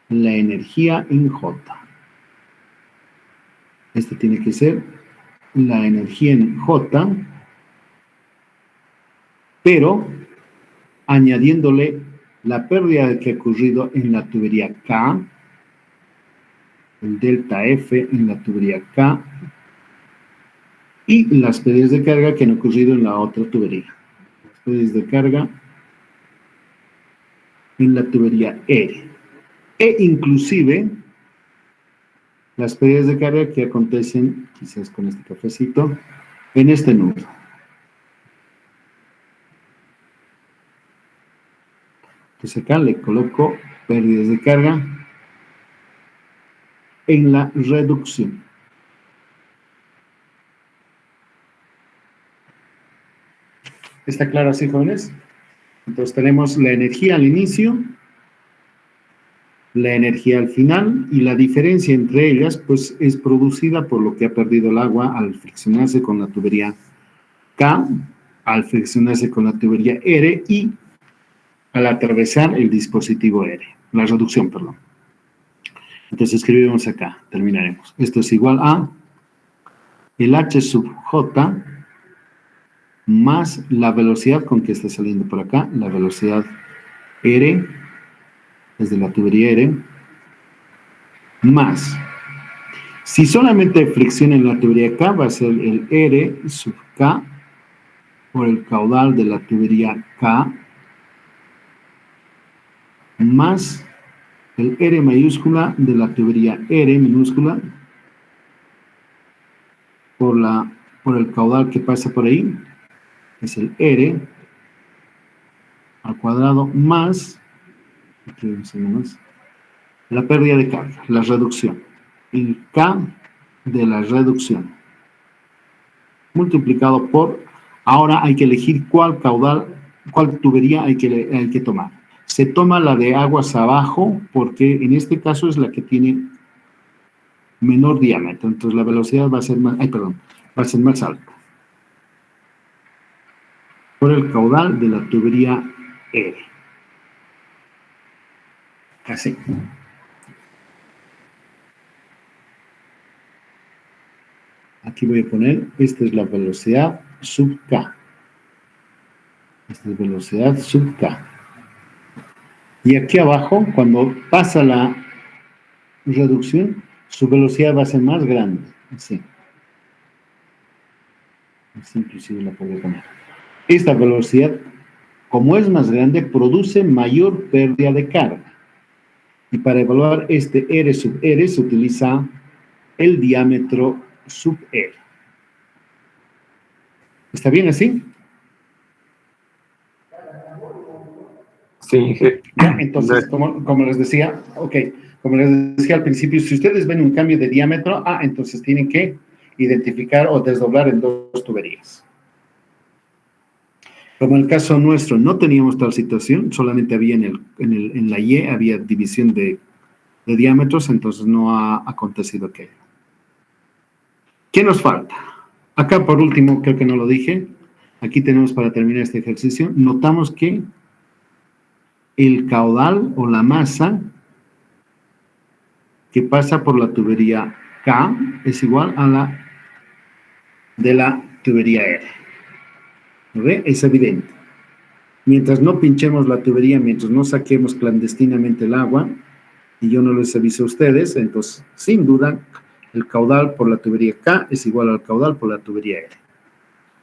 S1: La energía en J. Tiene que ser la energía en J, pero añadiéndole la pérdida que ha ocurrido en la tubería K, el delta F en la tubería K, y las pérdidas de carga que han ocurrido en la otra tubería. Las pérdidas de carga en la tubería R. E inclusive las pérdidas de carga que acontecen, quizás con este cafecito, en este nudo. Entonces acá le coloco pérdidas de carga en la reducción. ¿Está claro así, jóvenes? Entonces tenemos la energía al inicio, la energía al final, y la diferencia entre ellas pues es producida por lo que ha perdido el agua al friccionarse con la tubería K, al friccionarse con la tubería R y al atravesar el dispositivo R, la reducción, perdón. Entonces escribimos acá, terminaremos. Esto es igual a el h sub j más la velocidad con que está saliendo por acá, la velocidad R, desde la tubería R, más, si solamente hay fricción en la tubería K, va a ser el R sub K por el caudal de la tubería K, más el R mayúscula de la tubería R minúscula por el caudal que pasa por ahí, es el R al cuadrado más la pérdida de carga, la reducción, el K de la reducción, multiplicado por, ahora hay que elegir cuál caudal, cuál tubería hay que tomar. Se toma la de aguas abajo porque en este caso es la que tiene menor diámetro, entonces la velocidad va a ser más, va a ser más alta. Por el caudal de la tubería R. Así. Aquí voy a poner, esta es la velocidad sub K. Esta es velocidad sub K. Y aquí abajo, cuando pasa la reducción, su velocidad va a ser más grande. Así. Así inclusive la puedo poner. Esta velocidad, como es más grande, produce mayor pérdida de carga. Y para evaluar este R sub R se utiliza el diámetro sub R. ¿Está bien así?
S4: Sí.
S1: ¿Ya? Entonces, como les decía, como les decía al principio, si ustedes ven un cambio de diámetro, entonces tienen que identificar o desdoblar en dos tuberías. Como en el caso nuestro no teníamos tal situación, solamente había en la Y había división de diámetros, entonces no ha acontecido aquello. ¿Qué nos falta? Acá por último, creo que no lo dije, aquí tenemos para terminar este ejercicio, notamos que el caudal o la masa que pasa por la tubería K es igual a la de la tubería R. ¿Lo ve? Es evidente. Mientras no pinchemos la tubería, mientras no saquemos clandestinamente el agua, y yo no les aviso a ustedes, entonces, sin duda, el caudal por la tubería K es igual al caudal por la tubería R.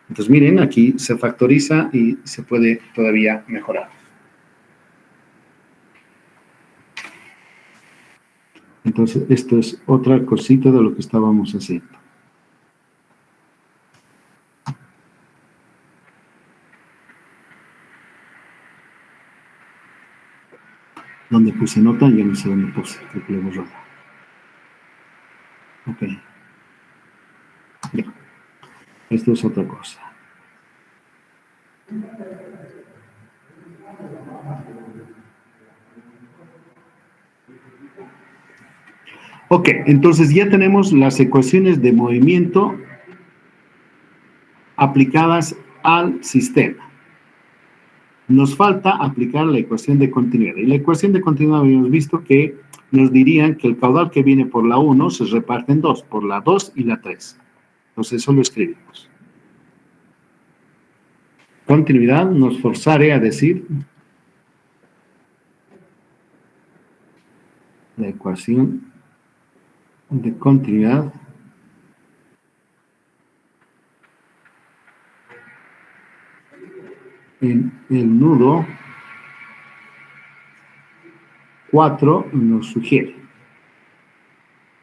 S1: Entonces, miren, aquí se factoriza y se puede todavía mejorar. Entonces, esto es otra cosita de lo que estábamos haciendo. ¿Dónde puse nota? Ya no sé dónde puse, creo que lo he borrado. Ok. Ya. Esto es otra cosa. Ok, entonces ya tenemos las ecuaciones de movimiento aplicadas al sistema. Nos falta aplicar la ecuación de continuidad. Y la ecuación de continuidad habíamos visto que nos dirían que el caudal que viene por la 1 se reparte en 2, por la 2 y la 3. Entonces eso lo escribimos. Continuidad nos forzaré a decir la ecuación de continuidad en el nudo 4 nos sugiere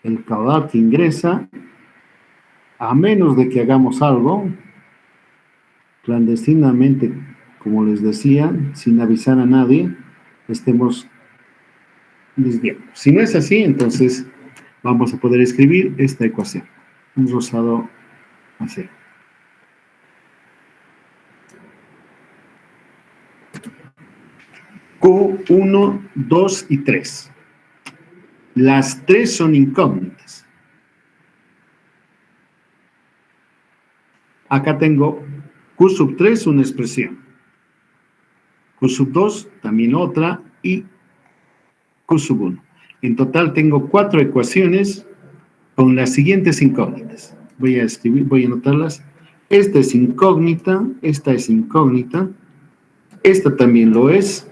S1: el caudal que ingresa, a menos de que hagamos algo clandestinamente, como les decía, sin avisar a nadie, estemos desviando. Si no es así, entonces vamos a poder escribir esta ecuación. Un rosado así. Q1, 2 y 3. Las tres son incógnitas. Acá tengo Q sub 3, una expresión. Q sub 2, también otra. Y Q sub 1. En total tengo 4 ecuaciones con las siguientes incógnitas. Voy a escribir, voy a anotarlas. Esta es incógnita, esta es incógnita, esta también lo es.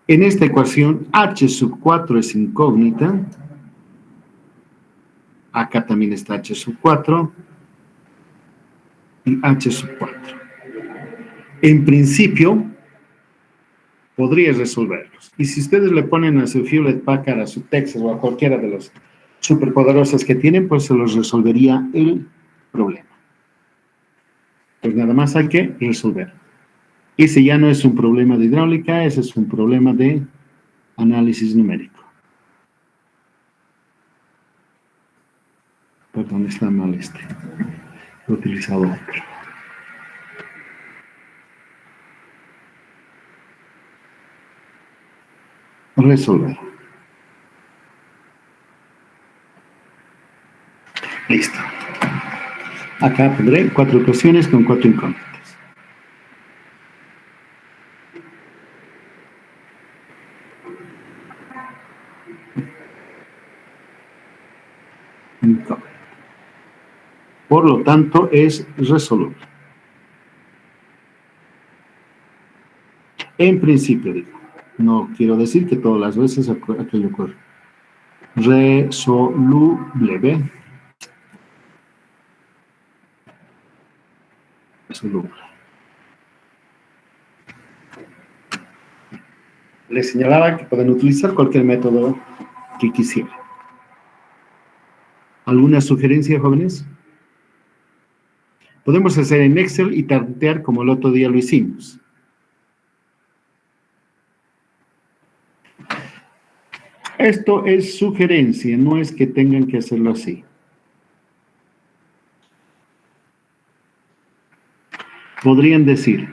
S1: En esta ecuación, h sub 4 es incógnita. Acá también está h sub 4 y h sub 4. En principio, podría resolverlos. Y si ustedes le ponen a su Hewlett Packard, a su Texas o a cualquiera de los superpoderosos que tienen, pues se los resolvería el problema. Pues nada más hay que resolver. Ese ya no es un problema de hidráulica, ese es un problema de análisis numérico. Perdón, está mal este. He utilizado otro. Resolver. Listo. Acá pondré 4 ecuaciones con 4 incógnitas. Por lo tanto, es resoluble. En principio, digo. No quiero decir que todas las veces aquello ocurre. Resoluble, ¿ve? Resoluble. Les señalaba que pueden utilizar cualquier método que quisieran. ¿Alguna sugerencia, jóvenes? Podemos hacer en Excel y tantear como el otro día lo hicimos. Esto es sugerencia, no es que tengan que hacerlo así. Podrían decir,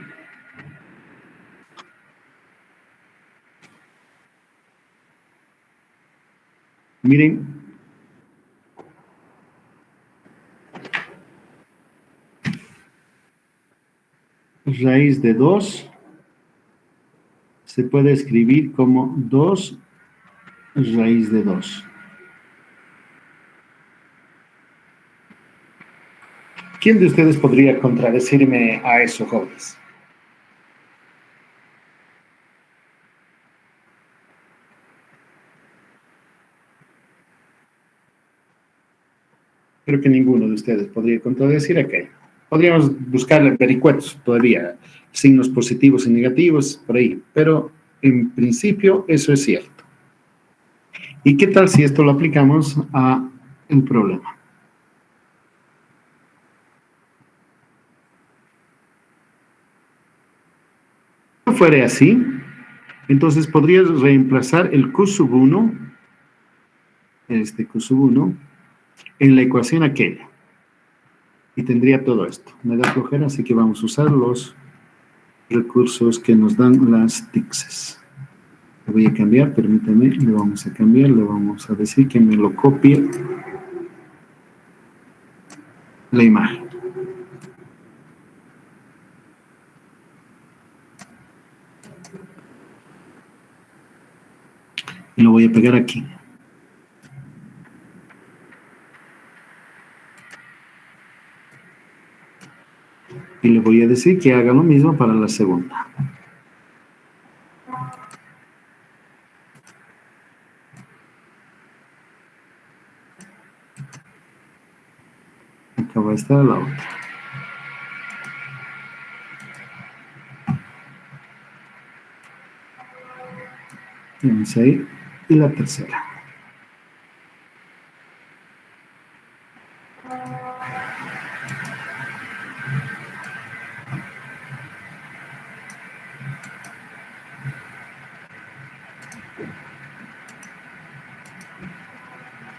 S1: miren, raíz de 2 se puede escribir como 2 raíz de 2. ¿Quién de ustedes podría contradecirme a eso, jóvenes? Creo que ninguno de ustedes podría contradecir aquello. Podríamos buscarle vericuetos todavía, signos positivos y negativos, por ahí, pero en principio eso es cierto. ¿Y qué tal si esto lo aplicamos a el problema? Si fuera así, entonces podrías reemplazar el Q sub 1, este Q sub 1, en la ecuación aquella. Y tendría todo esto. Me da flojera, así que vamos a usar los recursos que nos dan las TICSes. Lo voy a cambiar, permítame, le vamos a cambiar, le vamos a decir que me lo copie la imagen. Y lo voy a pegar aquí. Y le voy a decir que haga lo mismo para la segunda. Acá va a estar la otra. Vamos ahí. Y la tercera.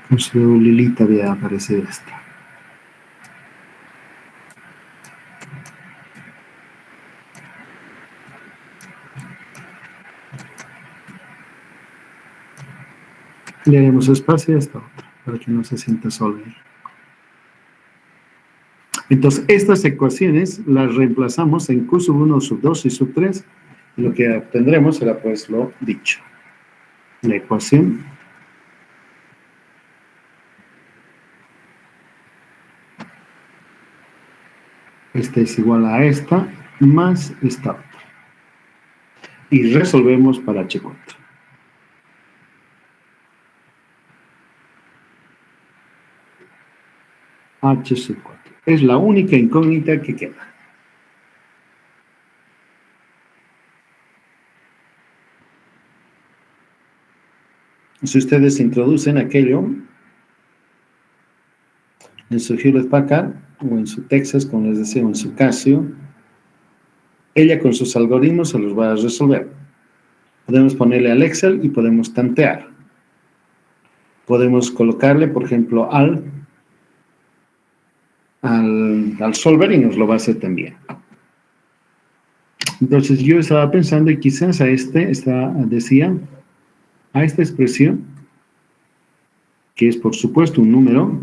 S1: Con su Lilita voy a aparecer esta. Le haremos espacio a esta otra, para que no se sienta sola ahí. Entonces, estas ecuaciones las reemplazamos en Q sub 1, sub 2 y sub 3, y lo que obtendremos será pues lo dicho. la ecuación. Esta es igual a esta más esta otra. Y resolvemos para H4. H sub 4. Es la única incógnita que queda. Si ustedes introducen aquello en su Hewlett Packard o en su Texas, como les decía, o en su Casio, ella con sus algoritmos se los va a resolver. Podemos ponerle al Excel y podemos tantear. Podemos colocarle, por ejemplo, al solver y nos lo va a hacer también. Entonces yo estaba pensando y quizás decía, a esta expresión, que es por supuesto un número,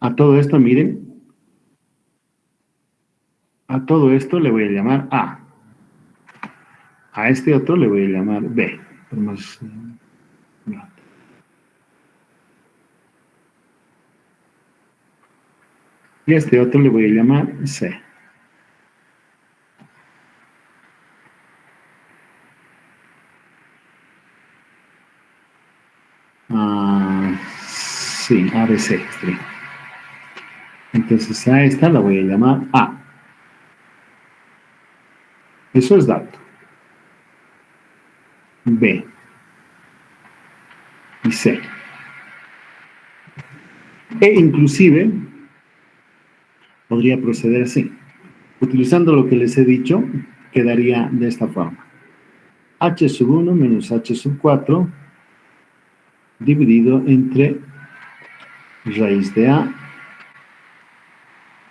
S1: a todo esto, miren, a todo esto le voy a llamar A. A este otro le voy a llamar B. Y a este otro le voy a llamar C. Sí, ABC. Sí. Entonces a esta la voy a llamar A. Eso es dato. B. Y C. E inclusive podría proceder así. Utilizando lo que les he dicho, quedaría de esta forma. H sub 1 menos H sub 4 dividido entre raíz de A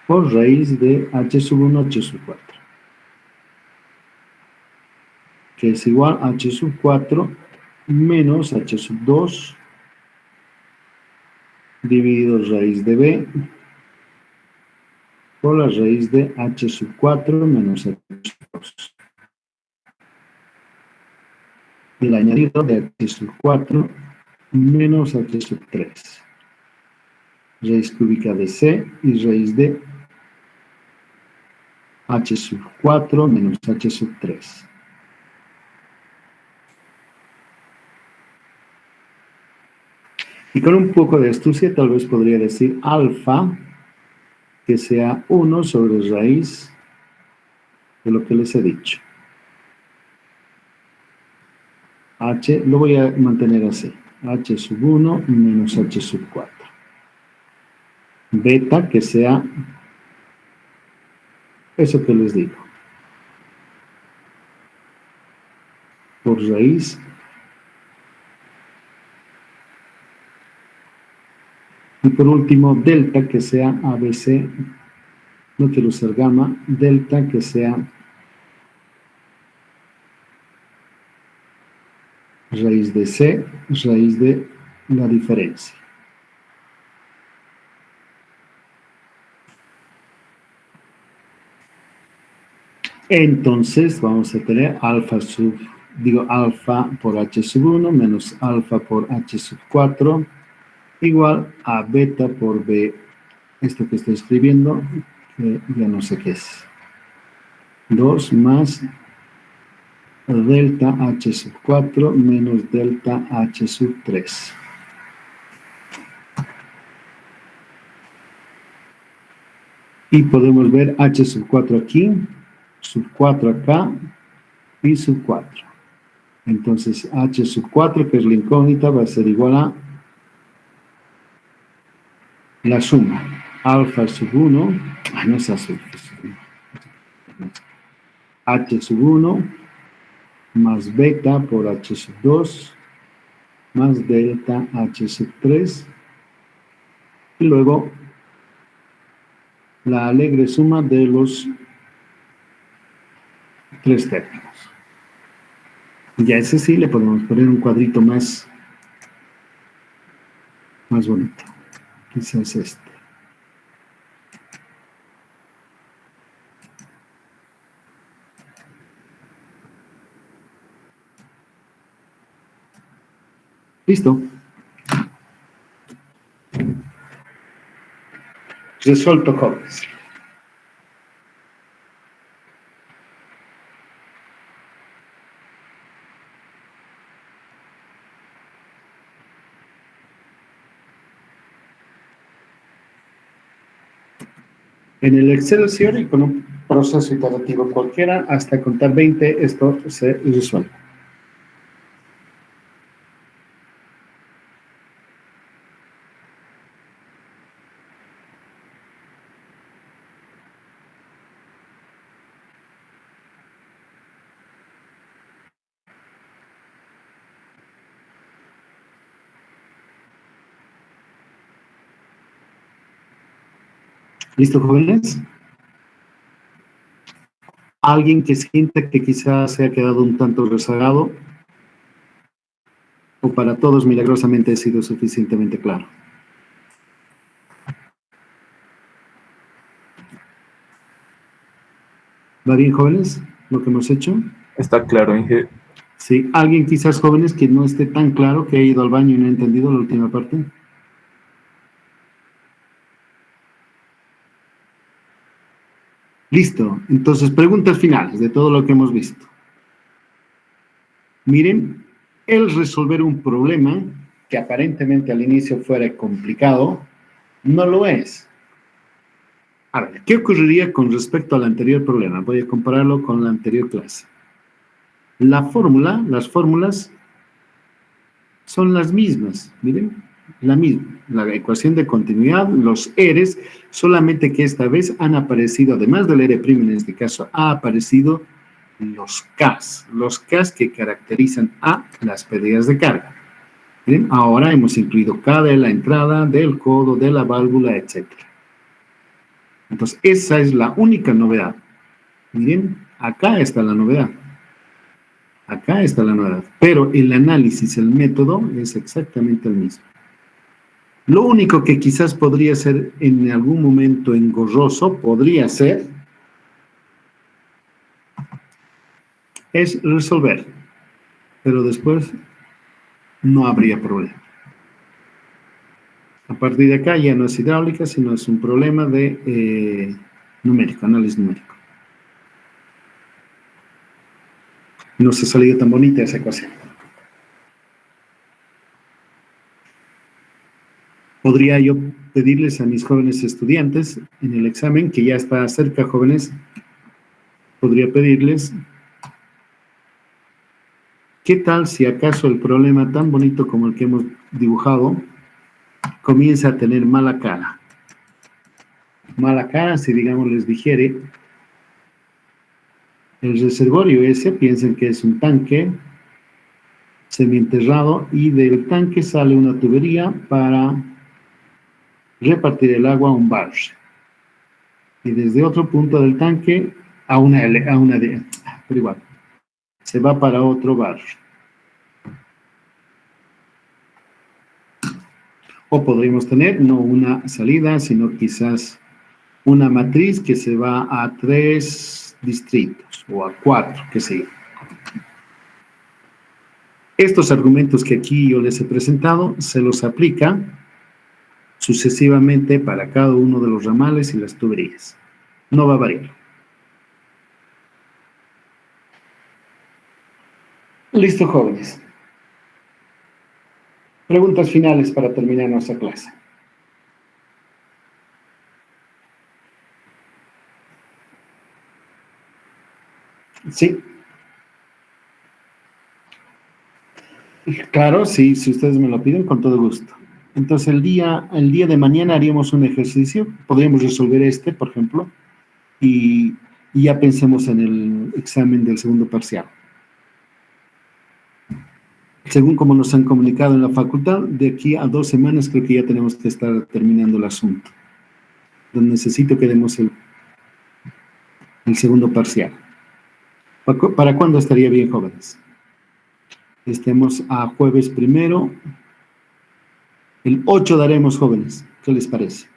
S1: por raíz de H sub 1, H sub 4. Que es igual a H sub 4 menos H sub 2 dividido raíz de B por la raíz de H sub 4 menos H sub 2. El añadido de H sub 4 menos H sub 3. Raíz cúbica de C y raíz de H sub 4 menos H sub 3. Y con un poco de astucia tal vez podría decir alfa que sea 1 sobre raíz de lo que les he dicho. H lo voy a mantener así. H sub 1 menos H sub 4. Beta que sea eso que les digo. Por raíz. Y por último, delta que sea ABC. No quiero usar gamma. Delta que sea raíz de C, raíz de la diferencia. Entonces vamos a tener alfa por H sub 1 menos alfa por H sub 4 igual a beta por B. Esto que estoy escribiendo, que ya no sé qué es. 2 más delta H sub 4 menos delta H sub 3. Y podemos ver H sub 4 aquí, sub 4 acá y sub 4. Entonces H sub 4, que es la incógnita, va a ser igual a la suma. Alfa sub 1, no es azul. H sub 1 más beta por H sub 2 más delta H sub 3 y luego la alegre suma de los tres términos. Ya ese sí le podemos poner un cuadrito más bonito. Quizás este. Listo. Resuelto, jóvenes. En el Excelsior y con un proceso iterativo cualquiera, hasta contar 20, esto se resuelve. ¿Listo, jóvenes? ¿Alguien que sienta que quizás se ha quedado un tanto rezagado? ¿O para todos milagrosamente ha sido suficientemente claro? ¿Va bien, jóvenes, lo que hemos hecho?
S4: Está claro, Inge.
S1: Sí. ¿Alguien quizás, jóvenes, que no esté tan claro, que ha ido al baño y no ha entendido la última parte? Listo. Entonces, preguntas finales de todo lo que hemos visto. Miren, el resolver un problema que aparentemente al inicio fuera complicado, no lo es. A ver, ¿qué ocurriría con respecto al anterior problema? Voy a compararlo con la anterior clase. Las fórmulas son las mismas, miren, la misma. La ecuación de continuidad, los R's, solamente que esta vez han aparecido, además del R' en este caso, ha aparecido los K's que caracterizan a las pérdidas de carga. ¿Bien? Ahora hemos incluido K de la entrada, del codo, de la válvula, etc. Entonces, esa es la única novedad. Miren, acá está la novedad. Acá está la novedad. Pero el análisis, el método, es exactamente el mismo. Lo único que quizás podría ser en algún momento engorroso, podría ser, es resolver. Pero después no habría problema. A partir de acá ya no es hidráulica, sino es un problema de numérico, análisis numérico. No se ha salido tan bonita esa ecuación. Podría yo pedirles a mis jóvenes estudiantes en el examen, que ya está cerca, jóvenes, podría pedirles, ¿qué tal si acaso el problema tan bonito como el que hemos dibujado comienza a tener mala cara? Mala cara, si digamos les dijere, el reservorio ese, piensen que es un tanque semienterrado y del tanque sale una tubería para repartir el agua a un barge. Y desde otro punto del tanque pero igual, se va para otro barge. O podríamos tener no una salida, sino quizás una matriz que se va a 3 distritos o a 4, qué sé yo. Estos argumentos que aquí yo les he presentado se los aplica sucesivamente para cada uno de los ramales y las tuberías. No va a variar. Listo, jóvenes. Preguntas finales para terminar nuestra clase. Sí. Claro, sí, si ustedes me lo piden, con todo gusto. Entonces, el día de mañana haríamos un ejercicio. Podríamos resolver este, por ejemplo, y ya pensemos en el examen del segundo parcial. Según como nos han comunicado en la facultad, de aquí a 2 semanas creo que ya tenemos que estar terminando el asunto. Donde necesito que demos el segundo parcial. ¿Para cuándo estaría bien, jóvenes? Estemos a jueves 1. El 8 daremos, jóvenes. ¿Qué les parece?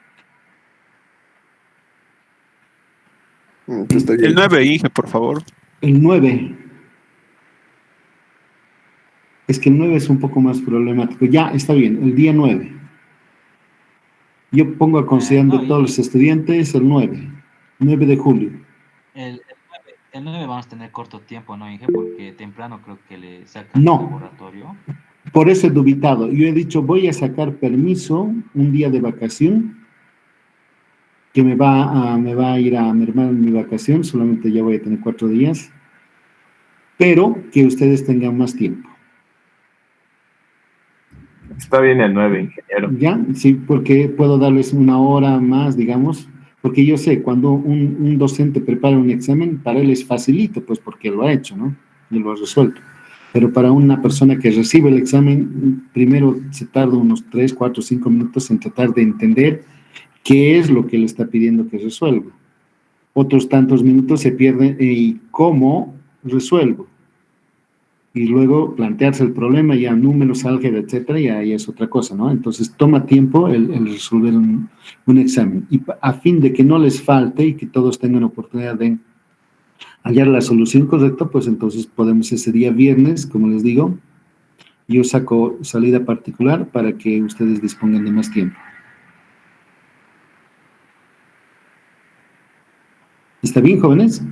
S5: El 9, Inge, por favor.
S1: El 9. Es que el 9 es un poco más problemático. Ya, está bien, el día 9. Yo pongo a consideración de todos los estudiantes el 9 de julio.
S2: El 9 vamos a tener corto tiempo, ¿no, Inge? Porque temprano creo que le sacan el laboratorio.
S1: Por eso he dubitado. Yo he dicho, voy a sacar permiso un día de vacación, que me va a ir a mermar mi vacación, solamente ya voy a tener 4 días, pero que ustedes tengan más tiempo.
S4: Está bien el 9, ingeniero.
S1: ¿Ya? Sí, porque puedo darles una hora más, digamos, porque yo sé, cuando un docente prepara un examen, para él es facilito, pues porque lo ha hecho, ¿no? Y lo ha resuelto. Pero para una persona que recibe el examen, primero se tarda unos 3, 4, 5 minutos en tratar de entender qué es lo que le está pidiendo que resuelva. Otros tantos minutos se pierden y cómo resuelvo. Y luego plantearse el problema, ya números, álgebra, etcétera, y ahí es otra cosa, ¿no? Entonces toma tiempo el resolver un examen. Y a fin de que no les falte y que todos tengan oportunidad de hallar la solución correcta, pues entonces podemos ese día viernes, como les digo, yo saco salida particular para que ustedes dispongan de más tiempo. ¿Está bien, jóvenes?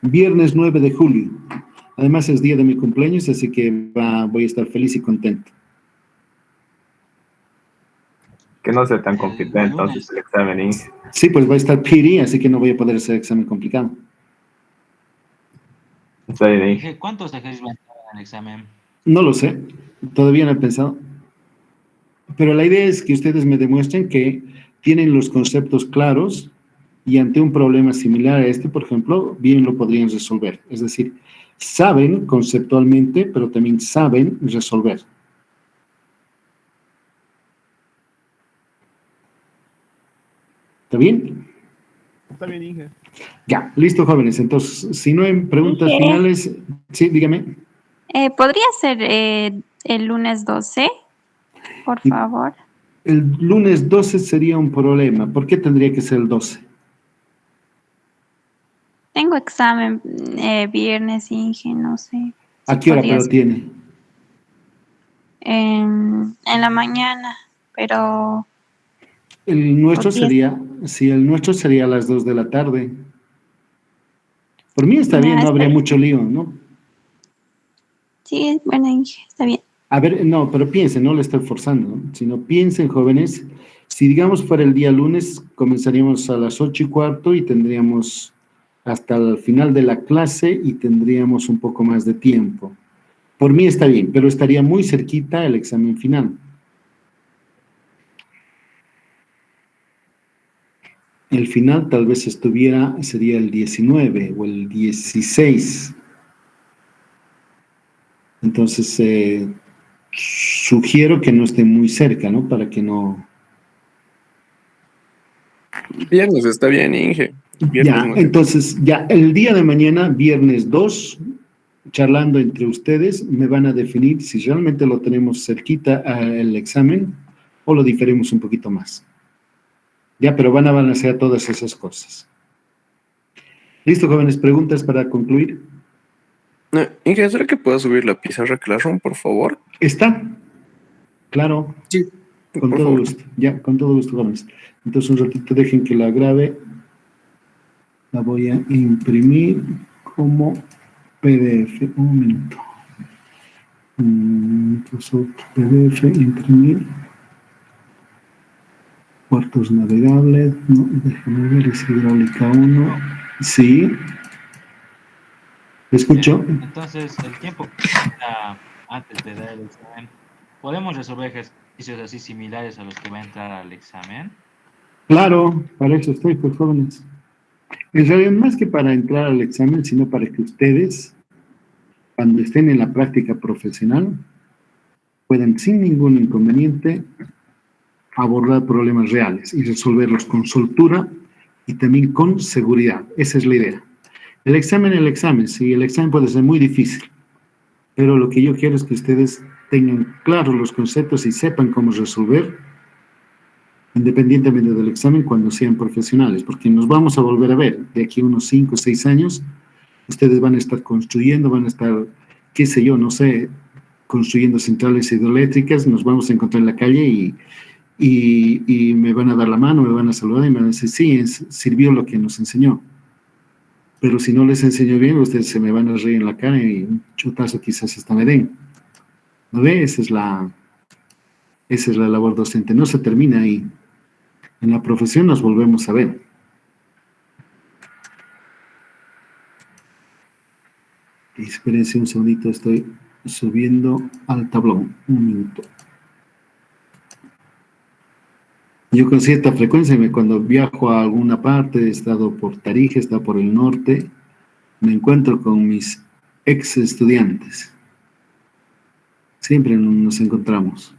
S1: Viernes 9 de julio. Además es día de mi cumpleaños, así que voy a estar feliz y contento.
S4: Que no sea tan complicado entonces el examen, Inge.
S1: Sí, pues va a estar PD, así que no voy a poder hacer examen complicado.
S4: Está bien, Inge.
S2: ¿Cuántos ejercicios van a estar en el examen?
S1: No lo sé, todavía no he pensado. Pero la idea es que ustedes me demuestren que tienen los conceptos claros y ante un problema similar a este, por ejemplo, bien lo podrían resolver. Es decir, saben conceptualmente, pero también saben resolver. ¿Está bien?
S5: Está bien, Inge.
S1: Ya, listo, jóvenes. Entonces, si no hay preguntas finales, sí, dígame.
S6: ¿Podría ser el lunes 12, por favor?
S1: El lunes 12 sería un problema. ¿Por qué tendría que ser el 12?
S6: Tengo examen viernes, Inge, no sé.
S1: ¿A qué hora pero tiene?
S6: En la mañana, pero...
S1: El nuestro sería, sí, el nuestro sería a las 2 de la tarde. Por mí está bien, no habría mucho lío, ¿no?
S6: Sí, bueno, Inge, está bien.
S1: A ver, no, pero piensen, no le estoy forzando, ¿no? Sino piensen, jóvenes, si digamos fuera el día lunes, comenzaríamos a las 8:15 y tendríamos hasta el final de la clase y tendríamos un poco más de tiempo. Por mí está bien, pero estaría muy cerquita el examen final. El final tal vez sería el 19 o el 16. Entonces, sugiero que no esté muy cerca, ¿no? Para que no...
S5: Viernes está bien, Inge. Viernes
S1: ya, entonces, ya el día de mañana, viernes 2, charlando entre ustedes, me van a definir si realmente lo tenemos cerquita al examen o lo diferimos un poquito más. Ya, pero van a balancear todas esas cosas. ¿Listo, jóvenes? ¿Preguntas para concluir?
S5: Inge, ¿será que puedo subir la pizarra Classroom, por favor?
S1: ¿Está? Claro.
S5: Sí.
S1: Con todo gusto. Ya, con todo gusto, jóvenes. Entonces, un ratito dejen que la grabe. La voy a imprimir como PDF. Un minuto. Microsoft PDF, imprimir. Puertos navegables. No, déjenme ver, es hidráulica 1. Sí. ¿Escucho?
S2: Entonces, el tiempo que queda antes de dar el examen, ¿podemos resolver ejercicios así similares a los que va a entrar al examen?
S1: Claro, para eso estoy, pues, jóvenes. En realidad, más que para entrar al examen, sino para que ustedes, cuando estén en la práctica profesional, puedan sin ningún inconveniente abordar problemas reales y resolverlos con soltura y también con seguridad. Esa es la idea. El examen, sí, el examen puede ser muy difícil, pero lo que yo quiero es que ustedes tengan claros los conceptos y sepan cómo resolver, independientemente del examen, cuando sean profesionales, porque nos vamos a volver a ver de aquí a unos 5 o 6 años. Ustedes van a estar construyendo, van a estar, qué sé yo, no sé, construyendo centrales hidroeléctricas, nos vamos a encontrar en la calle y me van a dar la mano, me van a saludar y me van a decir, sí, sirvió lo que nos enseñó. Pero si no les enseño bien, ustedes se me van a reír en la cara y un chutazo quizás hasta me den. ¿No ve? Esa es la labor docente. No se termina ahí. En la profesión nos volvemos a ver. Espérense un segundito, estoy subiendo al tablón. Un minuto. Yo con cierta frecuencia, cuando viajo a alguna parte, he estado por Tarija, he estado por el norte, me encuentro con mis ex estudiantes. Siempre nos encontramos.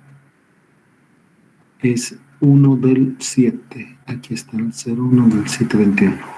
S1: Es 1 del 7. Aquí está el 01 del 721.